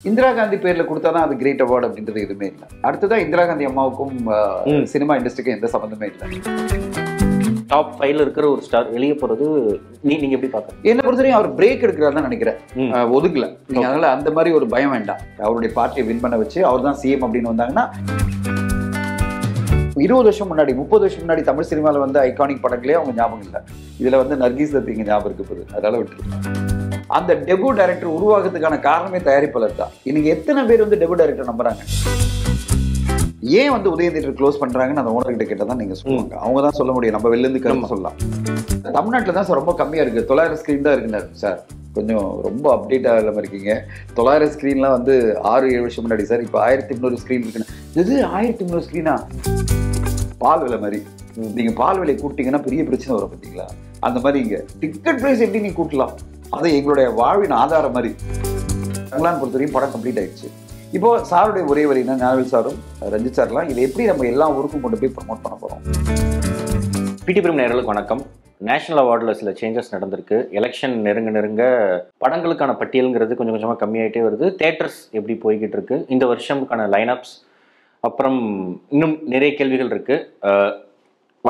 இந்திரா காந்தி பேர்ல கொடுத்தாதான் அது கிரேட் அவார்டு அப்படின்றது எதுவுமே இல்லை. அடுத்ததான் இந்திரா காந்தி அம்மாவுக்கும் சினிமா இண்டஸ்ட்ரிக்கும் எந்த சம்பந்தமே இல்லை. டாப் 5ல இருக்கிற ஒரு ஸ்டார் வெளியே போறது நீங்க எப்படி பாக்குறீங்க? என்ன பொறுத்தவரையும் அவர் பிரேக் எடுக்கிறாருன்னு நினைக்கிறேன், ஒதுக்கல. நீங்க அதனால அந்த மாதிரி ஒரு பயம் வேண்டாம். அவருடைய பார்ட்டியை வின் பண்ண வச்சு அவர் தான் சிஎம் அப்படின்னு வந்தாங்கன்னா 20 வருஷம் முன்னாடி 30 வருஷம் முன்னாடி தமிழ் சினிமாவில் வந்து ஐகானிக் படங்களே அவங்க ஞாபகம் இல்லை. இதுல வந்து நர்கீஸ் தத் இங்க ஞாபகம் இருக்கு போகுது. அதனால விட்டு அந்த டெபு டைரக்டர் உருவாகிறதுக்கான காரணமே தயாரிப்பாளர் தான். இன்னைக்கு எத்தனை பேர் வந்து டெபு டைரக்டர் நம்புறாங்க? ஏன் வந்து உதய தியேட்டர் க்ளோஸ் பண்றாங்கன்னு அந்த ஓனர் கிட்ட கேட்டதான் நீங்க சொல்லுவாங்க. அவங்க தான் சொல்ல முடியும், நம்ம வெளில இருந்து கருத்து சொல்லலாம். தமிழ்நாட்டில் தான் சார் ரொம்ப கம்மியா இருக்கு, 900 ஸ்கிரீன் தான் இருக்குனாரு சார். கொஞ்சம் ரொம்ப அப்டேட் ஆகாம இருக்கீங்க. 900 ஸ்கிரீன்லாம் வந்து 6-7 வருஷம் முன்னாடி சார். இப்போ 1300 ஸ்கிரீன் இருக்குன்னு. இது 1300 ஸ்கிரீனா? பால் விலை மாதிரி. நீங்க பால் விலை கூட்டிங்கன்னா பெரிய பிரச்சனை வரும் பார்த்தீங்களா? அந்த மாதிரி இங்க டிக்கெட் பிரைஸ் எப்படி நீ கூட்டலாம்? அது எங்களுடைய வாழ்வின் ஆதாரம் மாதிரி. பொறுத்த வரைக்கும் படம் கம்ப்ளீட் ஆயிடுச்சு. இப்போ சாருடைய ஒரே வரினா ஞானவேல் சாரும் ரஞ்சித் சார்லாம் இதை எப்படி நம்ம எல்லா ஊருக்கும் கொண்டு போய் ப்ரமோட் பண்ண போறோம்? பிடி பிரிம் நேயர்களுக்கு வணக்கம். நேஷனல் அவார்டில் சில சேஞ்சஸ் நடந்திருக்கு. எலெக்ஷன் நெருங்க படங்களுக்கான பட்டியலுங்கிறது கொஞ்சம் கொஞ்சமாக கம்மியாயிட்டே வருது. தேட்டர்ஸ் எப்படி போய்கிட்டு இருக்கு, இந்த வருஷம்க்கான லைனப்ஸ், அப்புறம் இன்னும் நிறைய கேள்விகள் இருக்கு.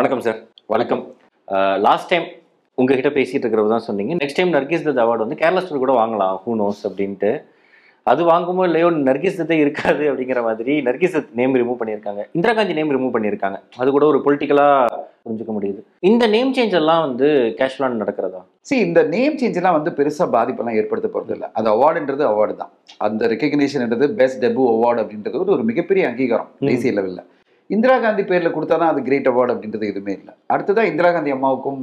வணக்கம் சார். வணக்கம். லாஸ்ட் டைம் உங்ககிட்ட பேசிட்டு இருக்கிறது தான் சொன்னீங்க, நெக்ஸ்ட் டைம் நர்கீஸ் தத் அவார்டு வந்து கேரளா ஸ்டோரி கூட வாங்கலாம், ஹூ நோஸ் அப்படின்ட்டு. அது வாங்குமோ இல்லையோ நர்கீஸ் தத்தே இருக்காது அப்படிங்கிற மாதிரி நர்கீஸ் தத் நேம் ரிமூவ் பண்ணியிருக்காங்க, இந்திரா காந்தி நேம் ரிமூவ் பண்ணியிருக்காங்க. அது கூட ஒரு பொலிட்டிக்கலாக புரிஞ்சுக்க முடியுது. இந்த நேம் சேஞ்ச் எல்லாம் வந்து கேஷுவலாக நடக்கிறதா? இந்த நேம் சேஞ்ச் எல்லாம் வந்து பெருசாக பாதிப்பெல்லாம் ஏற்படுத்த போகிறது இல்லை. அது அவார்டுன்றது அவார்டு தான். அந்த ரெகக்னிஷன்ன்றது பெஸ்ட் டெபு அவார்டு அப்படின்றது ஒரு மிகப்பெரிய அங்கீகாரம் தேசிய லெவலில். இந்திரா காந்தி பேர்ல கொடுத்தாதான் அது கிரேட் அவார்டு அப்படின்றது எதுவுமே இல்லை. அடுத்ததான் இந்திரா காந்தி அம்மாவுக்கும்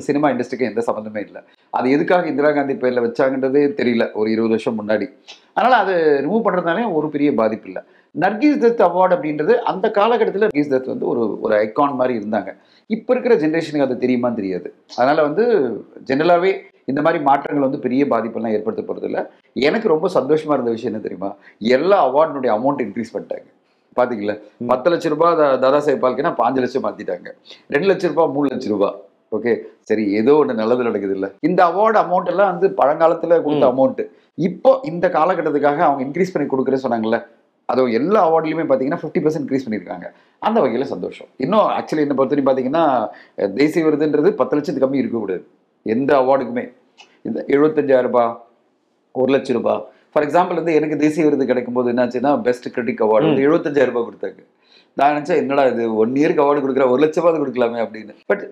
சினிமா இண்டஸ்ட்ரிக்கும் எந்த சம்பந்தமே இல்லை. அது எதுக்காக இந்திரா காந்தி பேர்ல வச்சாங்கன்றதே தெரியல ஒரு 20 வருஷம் முன்னாடி. அதனால அது ரிமூவ் பண்றதுனாலே ஒரு பெரிய பாதிப்பு இல்லை. நர்கீஸ் தத் அவார்டு அப்படின்றது அந்த காலகட்டத்தில் நர்கீஸ் தத் வந்து ஒரு ஐகான் மாதிரி இருந்தாங்க. இப்போ இருக்கிற ஜென்ரேஷனுக்கு அது தெரியுமான்னு தெரியாது. அதனால வந்து ஜென்ரலாகவே இந்த மாதிரி மாற்றங்கள் வந்து பெரிய பாதிப்பெல்லாம் ஏற்படுத்த போறது இல்லை. எனக்கு ரொம்ப சந்தோஷமா இருந்த விஷயம் என்ன தெரியுமா? எல்லா அவார்டினுடைய அமௌண்ட் இன்க்ரீஸ் பண்ணிட்டாங்க. பாத்தீங்களா? 10 லட்சம் ரூபாய் தாதா சாஹேப் பால்கேனா 5 லட்சம் மாத்திட்டாங்க. 2 லட்சம் ரூபாய் 3 லட்சம் ரூபாய். ஓகே, சரி, ஏதோ ஒன்று நல்லது நடக்குது இல்லை. இந்த அவார்டு அமௌண்ட் எல்லாம் வந்து பழங்காலத்துல கொடுத்த அமௌண்ட் இப்போ இந்த காலகட்டத்துக்காக அவங்க இன்க்ரீஸ் பண்ணி கொடுக்குறேன்னு சொன்னாங்கல்ல. அதுவும் எல்லா அவார்ட்லையுமே பார்த்தீங்கன்னா 50% இன்க்ரீஸ் பண்ணியிருக்காங்க. அந்த வகையில் சந்தோஷம். இன்னும் ஆக்சுவலி என்ன பொறுத்தவரைக்கும் பார்த்தீங்கன்னா தேசிய விருதுன்றது 10 லட்சத்துக்கு கம்மி இருக்கக்கூடாது எந்த அவார்டுக்குமே. இந்த 75,000 ரூபாய், 1 லட்சம் ரூபாய். ஃபார் எக்ஸாம்பிள் வந்து எனக்கு தேசிய விருது கிடைக்கும் போது என்னாச்சுன்னா பெஸ்ட் கிரிட்டிக் அவார்டு வந்து 75,000 ரூபாய் கொடுத்தாங்க. நான் நினைச்சேன் என்னடா இது 1 இயருக்கு அவார்டு கொடுக்குற 1 லட்ச ரூபாய் கொடுக்கலாமே அப்படின்னு. பட்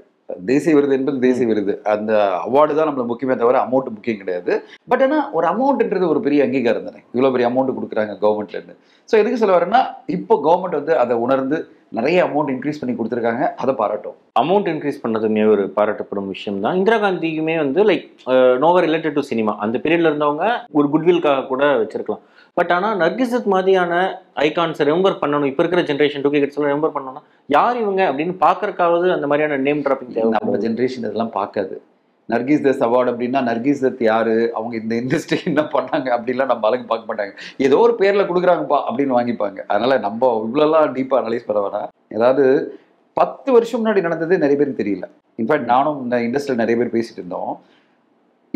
தேசிய விருது என்பது தேசிய விருது, அந்த அவார்டு தான் நம்மளுக்கு முக்கியமே தவிர அமௌண்ட் முக்கியம் கிடையாது. பட் ஆனால் ஒரு அமௌண்ட்ன்றது ஒரு பெரிய அங்கீகாரம் தானே. இவ்வளோ பெரிய அமௌண்ட் கொடுக்குறாங்க கவர்மெண்ட்லேருந்து. ஸோ எதுக்கு சொல்ல வரேன்னா இப்போ கவர்மெண்ட் வந்து அதை உணர்ந்து நிறைய அமௌண்ட் இன்க்ரீஸ் பண்ணி கொடுத்துருக்காங்க. அதை பாராட்டும். அமௌண்ட் இன்க்ரீஸ் பண்ணதுமே ஒரு பாராட்டப்படும் விஷயம் தான். இந்திரா காந்திக்குமே வந்து லைக் நோவர் ரிலேட்டட் டு சினிமா, அந்த பீரியட்ல இருந்தவங்க ஒரு குட்வில்காக கூட வச்சிருக்கலாம். பட் ஆனால் நர்கீஸ் தத் மாதிரியான ஐகான்ஸை ரெம்பர் பண்ணணும், இப்போ இருக்கிற ஜென்ரேஷன் 2K கிட்ஸ் எல்லாம் ரெம்பர் பண்ணணும்னா யார் இவங்க அப்படின்னு பார்க்கறக்காவது அந்த மாதிரியான நேம் ட்ராப்பிங் தேவை. நம்ம ஜென்ரேஷன் இதெல்லாம் பார்க்காது. நர்கீஸ் தத் அவார்டு அப்படின்னா நர்கீஸ் தத் யாரு, அவங்க இந்த இண்டஸ்ட்ரி என்ன பண்ணாங்க அப்படின்லாம் நம்ம அழகு பார்க்க மாட்டாங்க. ஏதோ ஒரு பேர்ல கொடுக்குறாங்கப்பா அப்படின்னு வாங்கிப்பாங்க. அதனால நம்ம இவ்வளோலாம் டீப்பா அனலைஸ் பண்ண வேணாம். ஏதாவது 10 வருஷம் முன்னாடி நடந்தது நிறைய பேருக்கு தெரியல. இன்ஃபேக்ட் நானும் இந்த இண்டஸ்ட்ரியில் நிறைய பேர் பேசிட்டு இருந்தோம்.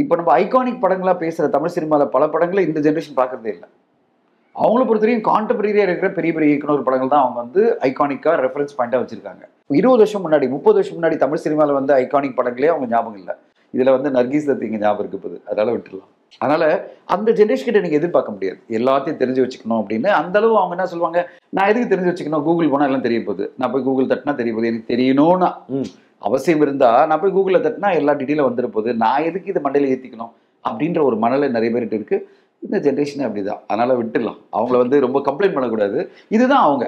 இப்போ நம்ம ஐகானிக் படங்களா பேசுற தமிழ் சினிமாவில் பல படங்களை இந்த ஜென்ரேஷன் பார்க்கறதே இல்லை. அவங்கள பொறுத்தவரையும் கான்டெம்பரரியா இருக்கிற பெரிய பெரிய இயக்குனர் படங்கள் தான் அவங்க வந்து ஐகானிக்கா ரெஃபரன்ஸ் பாயிண்டா வச்சிருக்காங்க. 20 வருஷம் முன்னாடி 30 வருஷம் முன்னாடி தமிழ் சினிமாவில் வந்து ஐகானிக் படங்களே அவங்க ஞாபகம் இல்லை. இதுல வந்து நர்கீஸ் தத் இங்க ஞாபகம் இருக்கு போகுது. அதனால விட்டுடலாம். அதனால அந்த ஜென்ரேஷன் கிட்ட நீங்க எதிர்பார்க்க முடியாது எல்லாத்தையும் தெரிஞ்சு வச்சுக்கணும் அப்படின்னு. அந்த அளவு அவங்க என்ன சொல்லுவாங்க, நான் எதுக்கு தெரிஞ்சு வச்சுக்கணும், கூகுள் போனா எல்லாம் தெரிய போகுது, நான் போய் கூகுள் தட்டினா தெரிய போகுது, எனக்கு தெரியணும்னா அவசியம் இருந்தா நான் போய் கூகுளில் தட்டினா எல்லா டீட்டெயிலும் வந்துட போகுது, நான் எதுக்கு இதை மண்டையில ஏற்றிக்கணும் அப்படின்ற ஒரு மனநிலை நிறைய பேர்கிட்ட இருக்கு. இந்த ஜென்ரேஷனே அப்படிதான். அதனால விட்டுடலாம். அவங்கள வந்து ரொம்ப கம்ப்ளைண்ட் பண்ணக்கூடாது. இதுதான் அவங்க.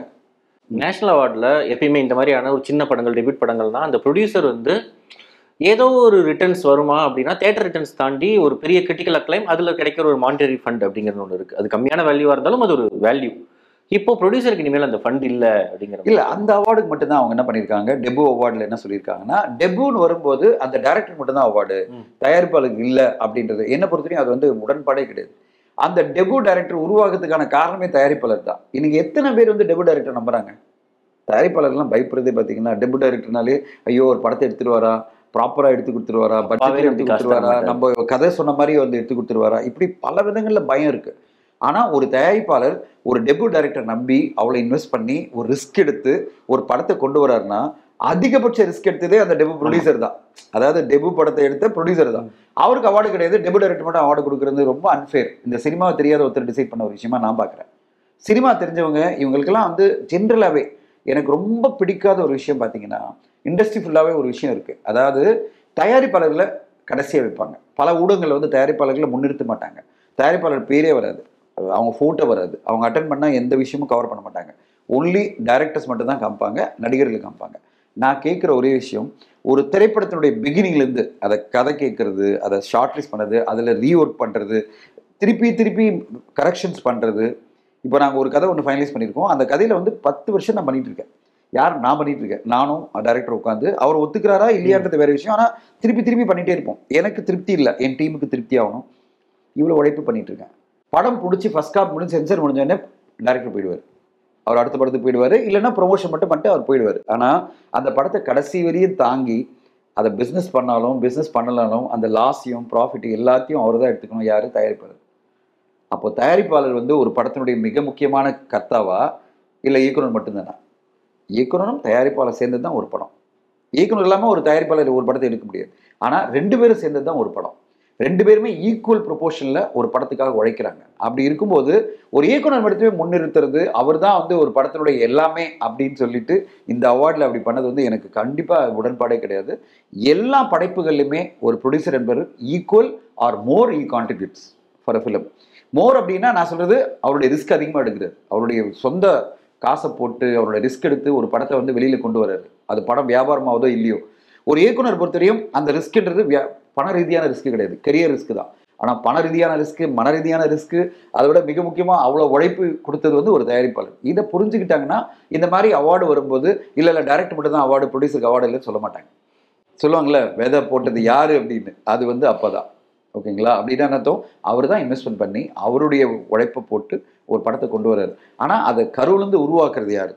நேஷனல் அவார்டில் எப்பயுமே இந்த மாதிரியான ஒரு சின்ன படங்கள், டெபியூட் படங்கள்னா அந்த ப்ரொடியூசர் வந்து ஏதோ ஒரு ரிட்டர்ன்ஸ் வருமா அப்படின்னா தேட்டர் ரிட்டர்ன்ஸ் தாண்டி ஒரு பெரிய கிரிட்டிக்கல் அக்ளைம், அதில் கிடைக்கிற ஒரு மானிட்டரி ஃபண்ட் அப்படிங்கிறது ஒன்று இருக்குது. அது கம்மியான வேல்யூவாக இருந்தாலும் அது ஒரு வேல்யூ. இப்போ ப்ரொடியூசருக்கு இனிமேல் அந்த ஃபண்ட் இல்லை அப்படிங்கிற இல்லை. அந்த அவார்டுக்கு மட்டும்தான் அவங்க என்ன பண்ணியிருக்காங்க, டெபு அவார்டில் என்ன சொல்லியிருக்காங்கன்னா டெபுன்னு வரும்போது அந்த டைரக்டர் மட்டும்தான் அவார்டு, தயாரிப்பாளருக்கு இல்லை அப்படின்றது. என்ன பொறுத்தவரையும் அது வந்து உடன்பாடே கிடையாது. அந்த டெபு டைரக்டர் உருவாகிறதுக்கான காரணமே தயாரிப்பாளர் தான். இன்னைக்கு எத்தனை பேர் வந்து டெபு டைரக்டர் நம்புறாங்க? தயாரிப்பாளர்லாம் பயப்படுறதே பார்த்தீங்கன்னா டெபு டைரக்டர்னாலே ஐயோ ஒரு படத்தை எடுத்துட்டு வரா, ப்ராப்பரா எடுத்து கொடுத்துருவாரா, பட்ஜெட் எடுத்து கொடுத்துருவாரா, நம்ம கதை சொன்ன மாதிரி வந்து எடுத்து கொடுத்துருவாரா, இப்படி பல விதங்கள்ல பயம் இருக்கு. ஆனால் ஒரு தயாரிப்பாளர் ஒரு டெபு டைரக்டர் நம்பி அவ்வளோ இன்வெஸ்ட் பண்ணி ஒரு ரிஸ்க் எடுத்து ஒரு படத்தை கொண்டு வர்றாருன்னா அதிகபட்ச ரிஸ்க் எடுத்ததே அந்த டெபு ப்ரொடியூசர் தான். அதாவது டெபு படத்தை எடுத்த ப்ரொடியூசர் தான். அவருக்கு அவார்டு கிடையாது, டெபு டைரக்டர் மட்டும் அவார்டு கொடுக்குறது ரொம்ப அன்ஃபேர். இந்த சினிமாவை தெரியாத ஒருத்தர் டிசைட் பண்ண ஒரு விஷயமா நான் பார்க்குறேன். சினிமா தெரிஞ்சவங்க இவங்களுக்கெல்லாம் வந்து ஜென்ரலாகவே எனக்கு ரொம்ப பிடிக்காத ஒரு விஷயம் பார்த்தீங்கன்னா, இண்டஸ்ட்ரி ஃபுல்லாகவே ஒரு விஷயம் இருக்குது. அதாவது தயாரிப்பாளர்களை கடைசியாக வைப்பாங்க. பல ஊடகங்களில் வந்து தயாரிப்பாளர்களை முன்னிறுத்த மாட்டாங்க. தயாரிப்பாளர் பேரே வராது, அவங்க ஃபோட்டோ வராது, அவங்க அட்டன் பண்ணால் எந்த விஷயமும் கவர் பண்ண மாட்டாங்க. ஒன்லி டைரக்டர்ஸ் மட்டும் தான் காமிப்பாங்க, நடிகர்கள் காமிப்பாங்க. நான் கேட்குற ஒரே விஷயம், ஒரு திரைப்படத்தினுடைய பிகினிங்லேருந்து அதை கதை கேட்கறது, அதை ஷார்ட் லிஸ்ட் பண்ணுறது, அதில் ரீஒர்க் பண்ணுறது, திருப்பி கரெக்ஷன்ஸ் பண்ணுறது. இப்போ நாங்கள் ஒரு கதை ஒன்று ஃபைனலைஸ் பண்ணியிருக்கோம். அந்த கதையில் வந்து 10 வருஷம் நான் பண்ணிட்டு இருக்கேன். நான் பண்ணிட்டு இருக்கேன், நானும் டைரக்டர் உட்காந்து. அவர் ஒத்துக்கிறாரா இல்லையான்றது வேற விஷயம். ஆனால் திருப்பி பண்ணிட்டே இருப்போம். எனக்கு திருப்தி இல்லை, என் டீமுக்கு திருப்தி ஆகணும். இவ்வளோ உழைப்பு பண்ணிட்டு இருக்கேன். படம் பிடிச்சி ஃபர்ஸ்ட் காப் முடிஞ்சு சென்சர் முடிஞ்சோடனே டைரக்டர் போயிடுவார். அவர் அடுத்த படத்துக்கு போயிடுவார், இல்லைன்னா ப்ரொமோஷன் மட்டும் பண்ணிட்டு அவர் போயிடுவார். ஆனால் அந்த படத்தை கடைசி வரையும் தாங்கி அதை பிஸ்னஸ் பண்ணாலும் பிஸ்னஸ் பண்ணலாலும் அந்த லாஸையும் ப்ராஃபிட் எல்லாத்தையும் அவர் தான் எடுத்துக்கணும். யார்? தயாரிப்பாளர். அப்போ தயாரிப்பாளர் வந்து ஒரு படத்தினுடைய மிக முக்கியமான கர்த்தாவா இல்லை இயக்குனர் மட்டும்தானா? இயக்குனரும் தயாரிப்பாளர் சேர்ந்தது தான் ஒரு படம். இயக்குனர் இல்லாமல் ஒரு தயாரிப்பாளர் ஒரு படத்தை எடுக்க முடியாது. ஆனால் 2 பேரும் சேர்ந்தது தான் ஒரு படம். 2 பேருமே ஈக்குவல் ப்ரொபோர்ஷனில் ஒரு படத்துக்காக உழைக்கிறாங்க. அப்படி இருக்கும்போது ஒரு இயக்குனர் மட்டுமே முன்னிறுத்துறது, அவர் தான் வந்து ஒரு படத்தினுடைய எல்லாமே அப்படின்னு சொல்லிட்டு இந்த அவார்டில் அப்படி பண்ணது வந்து எனக்கு கண்டிப்பாக உடன்பாடே கிடையாது. எல்லா படைப்புகள்லையுமே ஒரு ப்ரொடியூசர் என்பவர் equal or more contributes for a film. More அப்படின்னா நான் சொல்றது அவருடைய ரிஸ்க் அதிகமாக எடுக்கிறார். அவருடைய சொந்த காசை போட்டு அவரோட ரிஸ்க் எடுத்து ஒரு படத்தை வந்து வெளியில கொண்டு வர்றாரு. அது படம் வியாபாரமாவதோ இல்லையோ, ஒரு இயக்குனர் பொறுத்தவரையும் அந்த ரிஸ்க்ன்றது பண ரீதியான ரிஸ்க் கிடையாது, கெரியர் ரிஸ்க் தான். ஆனால் பண ரீதியான ரிஸ்க், மன ரீதியான ரிஸ்க், அதை விட மிக முக்கியமாக அவ்வளோ உழைப்பு கொடுத்தது வந்து ஒரு தயாரிப்பாளர். இதை புரிஞ்சுக்கிட்டாங்கன்னா இந்த மாதிரி அவார்டு வரும்போது இல்லை டைரக்டர் மட்டும் தான் அவார்டு, ப்ரொடியூசருக்கு அவார்டு இல்லைன்னு சொல்ல மாட்டாங்க. சொல்லுவாங்கள்ல, விதை போட்டது யாரு அப்படின்னு, அது வந்து அப்போதான். ஓகேங்களா? அப்படின்னா அர்த்தம் அவர் தான் இன்வெஸ்ட்மெண்ட் பண்ணி அவருடைய உழைப்பை போட்டு ஒரு படத்தை கொண்டு வர்றாரு. ஆனால் அதை கருவிலேருந்து உருவாக்குறது யாரு?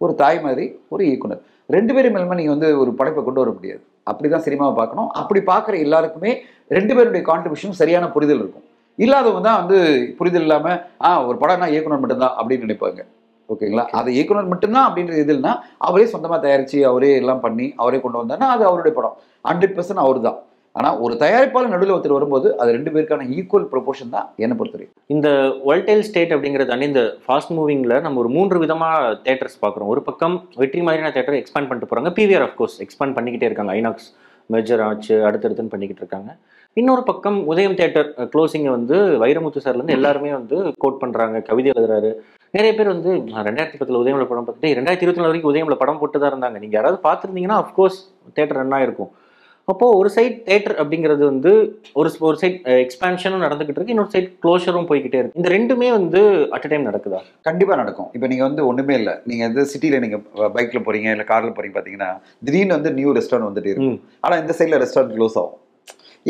ஒரு தாய் மாதிரி ஒரு இயக்குனர். 2 பேரும் மேலுமே நீங்கள் வந்து ஒரு படைப்பை கொண்டு வர முடியாது. அப்படி தான் சினிமாவை பார்க்கணும். அப்படி பார்க்குற எல்லாருக்குமே 2 பேருடைய கான்ட்ரிபியூஷனும் சரியான புரிதல் இருக்கும். இல்லாதவங்க தான் வந்து புரிதல் இல்லாமல் ஒரு படம்னா இயக்குனர் மட்டும்தான் அப்படின்னு நினைப்பாங்க. ஓகேங்களா? அது இயக்குனர் மட்டும்தான் அப்படின்ற இதுனா அவரே சொந்தமாக தயாரித்து அவரே எல்லாம் பண்ணி அவரே கொண்டு வந்தாருன்னா அது அவருடைய படம். 100% அவர் தான். ஆனால் ஒரு தயாரிப்பாளர் நடுவில் ஒருத்தர் வரும்போது அது 2 பேருக்கான ஈக்குவல் ப்ரொபோர்ஷன் தான் என்னை பொறுத்தவரை. இந்த வால்டைல் ஸ்டேட் அப்படிங்கிறது தாண்டி இந்த ஃபாஸ்ட் மூவிங்கில் நம்ம ஒரு 3 விதமாக தேட்டர்ஸ் பார்க்குறோம். ஒரு பக்கம் வெற்றி மாதிரியான தேட்டர் எக்ஸ்பேண்ட் பண்ணிட்டு போகிறாங்க. பிவிஆர் ஆஃப்கோர்ஸ் எக்ஸ்பேண்ட் பண்ணிக்கிட்டே இருக்காங்க. ஐநாக்ஸ் மெஜர் ஆச்சு, அடுத்தடுத்துன்னு பண்ணிக்கிட்டு இருக்காங்க. இன்னொரு பக்கம் உதயம் தேட்டர் க்ளோசிங்கை வந்து வைரமுத்து சார்லேருந்து எல்லாருமே வந்து கோட் பண்ணுறாங்க, கவிதை எழுதுறாரு. நிறைய பேர் வந்து 2010 உதயமில் படம் பார்த்துட்டு 2024 வரைக்கும் உதயமில் படம் போட்டு தான் இருந்தாங்க. நீங்கள் யாராவது பார்த்துருந்தீங்கன்னா அஃப்கோர்ஸ் தேட்டர் ரன் ஆகிருக்கும். அப்போது ஒரு சைட் தேட்டர் அப்படிங்கிறது வந்து ஒரு சைட் எக்ஸ்பேன்ஷனும் நடந்துகிட்டு இருக்கு, இன்னொரு சைட் க்ளோஷரும் போய்கிட்டே இருக்கு. இந்த ரெண்டுமே வந்து அட் அ டைம் நடக்குதா? கண்டிப்பாக நடக்கும். இப்போ நீங்கள் வந்து ஒன்றுமே இல்லை, நீங்கள் வந்து சிட்டியில் நீங்கள் பைக்கில் போகிறீங்க இல்லை காரில் போகிறீங்க, பார்த்தீங்கன்னா திடீர்னு வந்து நியூ ரெஸ்டாரண்ட் வந்துட்டு இருக்கும். ஆனால் இந்த சைடில் ரெஸ்டாரண்ட் க்ளோஸ் ஆகும்.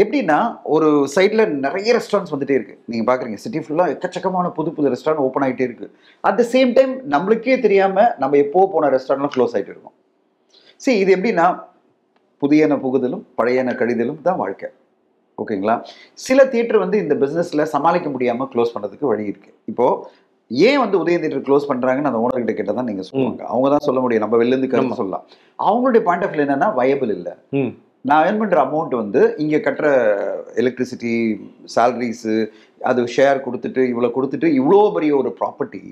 எப்படின்னா ஒரு சைடில் நிறைய ரெஸ்டாரண்ட்ஸ் வந்துட்டே இருக்குது. நீங்கள் பார்க்குறீங்க சிட்டி ஃபுல்லாக எக்கச்சக்கமான புது ரெஸ்டாரண்ட் ஓப்பன் ஆகிட்டே இருக்குது. அட் த சேம் டைம் நம்மளுக்கே தெரியாமல் நம்ம எப்போ போன ரெஸ்டாரண்ட்லாம் க்ளோஸ் ஆகிட்டு இருக்கோம். சரி, இது எப்படின்னா புதியன புகுதலும் பழையன கழிதலும் தான் வாழ்க்கை. ஓகேங்களா? சில தியேட்டர் வந்து இந்த பிஸ்னஸில் சமாளிக்க முடியாமல் க்ளோஸ் பண்ணுறதுக்கு வழி இருக்குது. இப்போது ஏன் வந்து உதயம் தியேட்டர் க்ளோஸ் பண்ணுறாங்கன்னு அந்த ஓனர்கிட்ட கேட்டால் தான் நீங்கள் சொல்லுவாங்க. அவங்க தான் சொல்ல முடியும், நம்ம வெளிலேருந்து கருத்து சொல்லலாம். அவங்களுடைய பாயிண்ட் ஆஃப் வியூ என்னன்னா வயபிள் இல்லை. நான் ஏர்ன் பண்ணுற அமௌண்ட் வந்து இங்கே கட்டுற எலக்ட்ரிசிட்டி, சேலரிஸு, அது ஷேர் கொடுத்துட்டு இவ்வளோ பெரிய ஒரு ப்ராப்பர்ட்டி.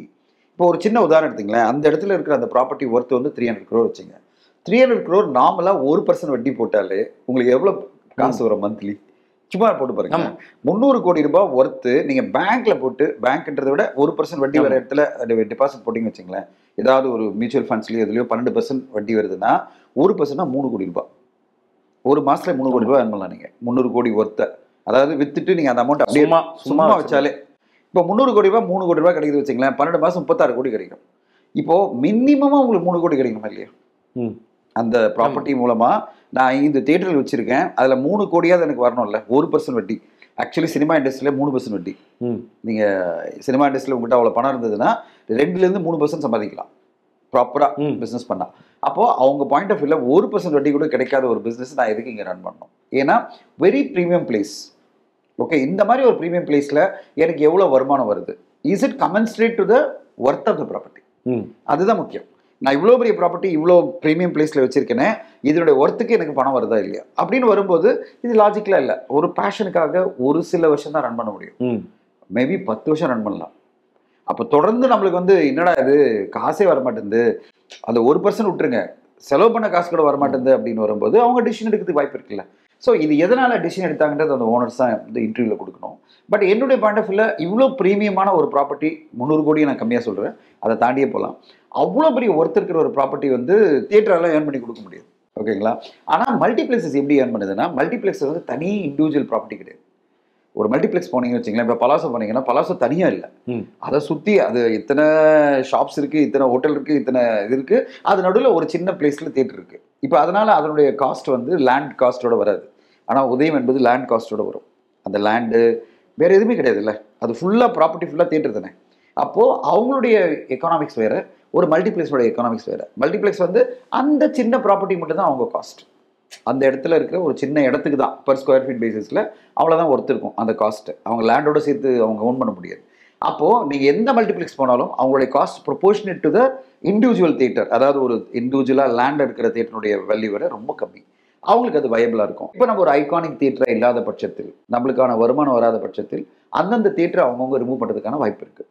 இப்போ ஒரு சின்ன உதாரணம் எடுத்திங்களேன். அந்த இடத்துல இருக்கிற அந்த ப்ராப்பர்ட்டி ஒர்த்து வந்து 300 crore வச்சுங்க. 300 crore நார்மலாக 1% வட்டி போட்டாலே உங்களுக்கு எவ்வளோ காசு வரும் மந்த்லி? சும்மா போட்டு பாருங்க. 300 கோடி ரூபாய் ஒர்த்து நீங்கள் பேங்க்ல போட்டு, பேங்க்ன்றதை விட 1% வட்டி வர இடத்துல டெபாசிட் போட்டிங்க வச்சுங்களேன், ஏதாவது ஒரு மியூச்சுவல் ஃபண்ட்ஸ்லையோ இதுலையோ 12% வட்டி வருதுன்னா 1%னா 3 கோடி ரூபாய். ஒரு மாதத்தில் 3 கோடி ரூபாய் earn பண்ணலாம் நீங்கள். 300 கோடி ஒர்த்தை அதாவது வித்துட்டு நீங்கள் அந்த அமௌண்ட் அப்படியே சும்மா வச்சாலே இப்போ 300 கோடி ரூபாய் 3 கோடி ரூபாய் கிடைக்குது வச்சுங்களேன், 12 மாதம் 36 கோடி கிடைக்கும். இப்போது மினிமமாக உங்களுக்கு 3 கோடி கிடைக்குமா இல்லையா? அந்த ப்ராப்பர்ட்டி மூலமாக நான் இந்த தியேட்டரில் வச்சுருக்கேன், அதில் 3 கோடியாவது எனக்கு வரணும்ல. 1% வட்டி. ஆக்சுவலி சினிமா இண்டஸ்ட்ரியில் 3% வட்டி. நீங்கள் சினிமா இண்டஸ்ட்ரியில் உங்கள்கிட்ட அவ்வளோ பணம் இருந்ததுன்னா 2% 3% சம்பாதிக்கலாம் ப்ராப்பராக பிஸ்னஸ் பண்ணால். அப்போது அவங்க பாயிண்ட் ஆஃப் வியூவில் 1% வட்டி கூட கிடைக்காத ஒரு பிஸ்னஸ் நான் எதுக்கு இங்கே ரன் பண்ணணும்? ஏன்னா வெரி ப்ரீமியம் பிளேஸ். ஓகே, இந்த மாதிரி ஒரு ப்ரீமியம் பிளேஸில் எனக்கு எவ்வளோ வருமானம் வருது? Is it commensurate to the worth of the property? அதுதான் முக்கியம். நான் இவ்வளோ பெரிய ப்ராப்பர்ட்டி இவ்வளோ ப்ரீமியம் பிளேஸில் வச்சிருக்கேனே, இதனுடைய ஒர்த்துக்கு எனக்கு பணம் வருதா இல்லையா அப்படின்னு வரும்போது இது லாஜிக்கலாக இல்லை. ஒரு பேஷனுக்காக ஒரு சில வருஷம் தான் ரன் பண்ண முடியும், மேபி 10 வருஷம் ரன் பண்ணலாம். அப்போ தொடர்ந்து நம்மளுக்கு வந்து என்னடா இது காசே வரமாட்டேங்குது, அந்த 1% விட்டுருங்க, செலவு பண்ண காசு கூட வரமாட்டேங்குது அப்படின்னு வரும்போது அவங்க டிசிஷன் எடுக்கிறதுக்கு வாய்ப்பு இருக்குல்ல. ஸோ இது எதனால் டிசிஷன் எடுத்தாங்கன்றது அந்த ஓனர்ஸ் தான் வந்து இன்டர்வியூவில் கொடுக்கணும். பட் என்னுடைய பாயிண்ட் ஆஃப் வியூவில் இவ்வளோ ப்ரீமியமான ஒரு ப்ராப்பர்ட்டி 300 கோடியை நான் கம்மியாக சொல்கிறேன், அதை தாண்டியே போகலாம். அவ்வளோ பெரிய ஒர்த் இருக்கிற ஒரு ப்ராப்பர்ட்டி வந்து தியேட்டரெல்லாம் ஏர்ன் பண்ணி கொடுக்க முடியாது, ஓகேங்களா? ஆனால் மல்டிப்ளெக்ஸஸ் எப்படி ஏர்ன் பண்ணுதுன்னா, மல்டிப்ளெக்ஸஸ் வந்து தனி இண்டிவிஜுவல் ப்ராப்பர்ட்டி கிடையாது. ஒரு மல்டிப்ளெக்ஸ் போனீங்கன்னு வச்சுங்களேன், இப்போ பலாசோ போனீங்கன்னா பலாசோ தனியாக இல்லை, அதை சுற்றி அது இத்தனை ஷாப்ஸ் இருக்குது, இத்தனை ஹோட்டல் இருக்குது, இத்தனை இது இருக்குது, அது நடுவில் ஒரு சின்ன பிளேஸில் தியேட்டர் இருக்குது. இப்போ அதனால் அதனுடைய காஸ்ட் வந்து லேண்ட் காஸ்ட்டோட வராது. ஆனால் உதயம் என்பது லேண்ட் காஸ்ட்டோட வரும். அந்த லேண்டு வேறு எதுவுமே கிடையாது இல்லை, அது ஃபுல்லாக ப்ராப்பர்ட்டி ஃபுல்லாக தியேட்டர் தானே. அப்போது அவங்களுடைய எக்கனாமிக்ஸ் வேறு, ஒரு மல்டிப்ளெக்ஸோட எக்கனாமிக்ஸ் வேறு. மல்டிப்ளெக்ஸ் வந்து அந்த சின்ன ப்ராப்பர்ட்டி மட்டும் தான் அவங்க காஸ்ட், அந்த இடத்துல இருக்கிற ஒரு சின்ன இடத்துக்கு தான் பர் ஸ்கொயர் ஃபீட் பேசிஸில் அவ்வளோதான் ஒர்த் இருக்கும் அந்த காஸ்ட்டு. அவங்க லேண்டோட சேர்த்து அவங்க ஓன் பண்ண முடியாது. அப்போது நீங்கள் எந்த மல்டிப்ளெக்ஸ் போனாலும் அவங்களுடைய cost proportionate to the individual theatre, அதாவது ஒரு இண்டிவிஜுவலாக லேண்ட் இருக்கிற தியேட்டருடைய வேல்யூ வர ரொம்ப கம்மி, அவங்களுக்கு அது வயபிளாக இருக்கும். இப்போ நம்ம ஒரு ஐகானிக் தியேட்டராக இல்லாத பட்சத்தில், நம்மளுக்கான வருமானம் வராத பட்சத்தில் அந்தந்த தியேட்டரை அவங்கவுங்க ரிமூவ் பண்ணுறதுக்கான வாய்ப்பு இருக்குது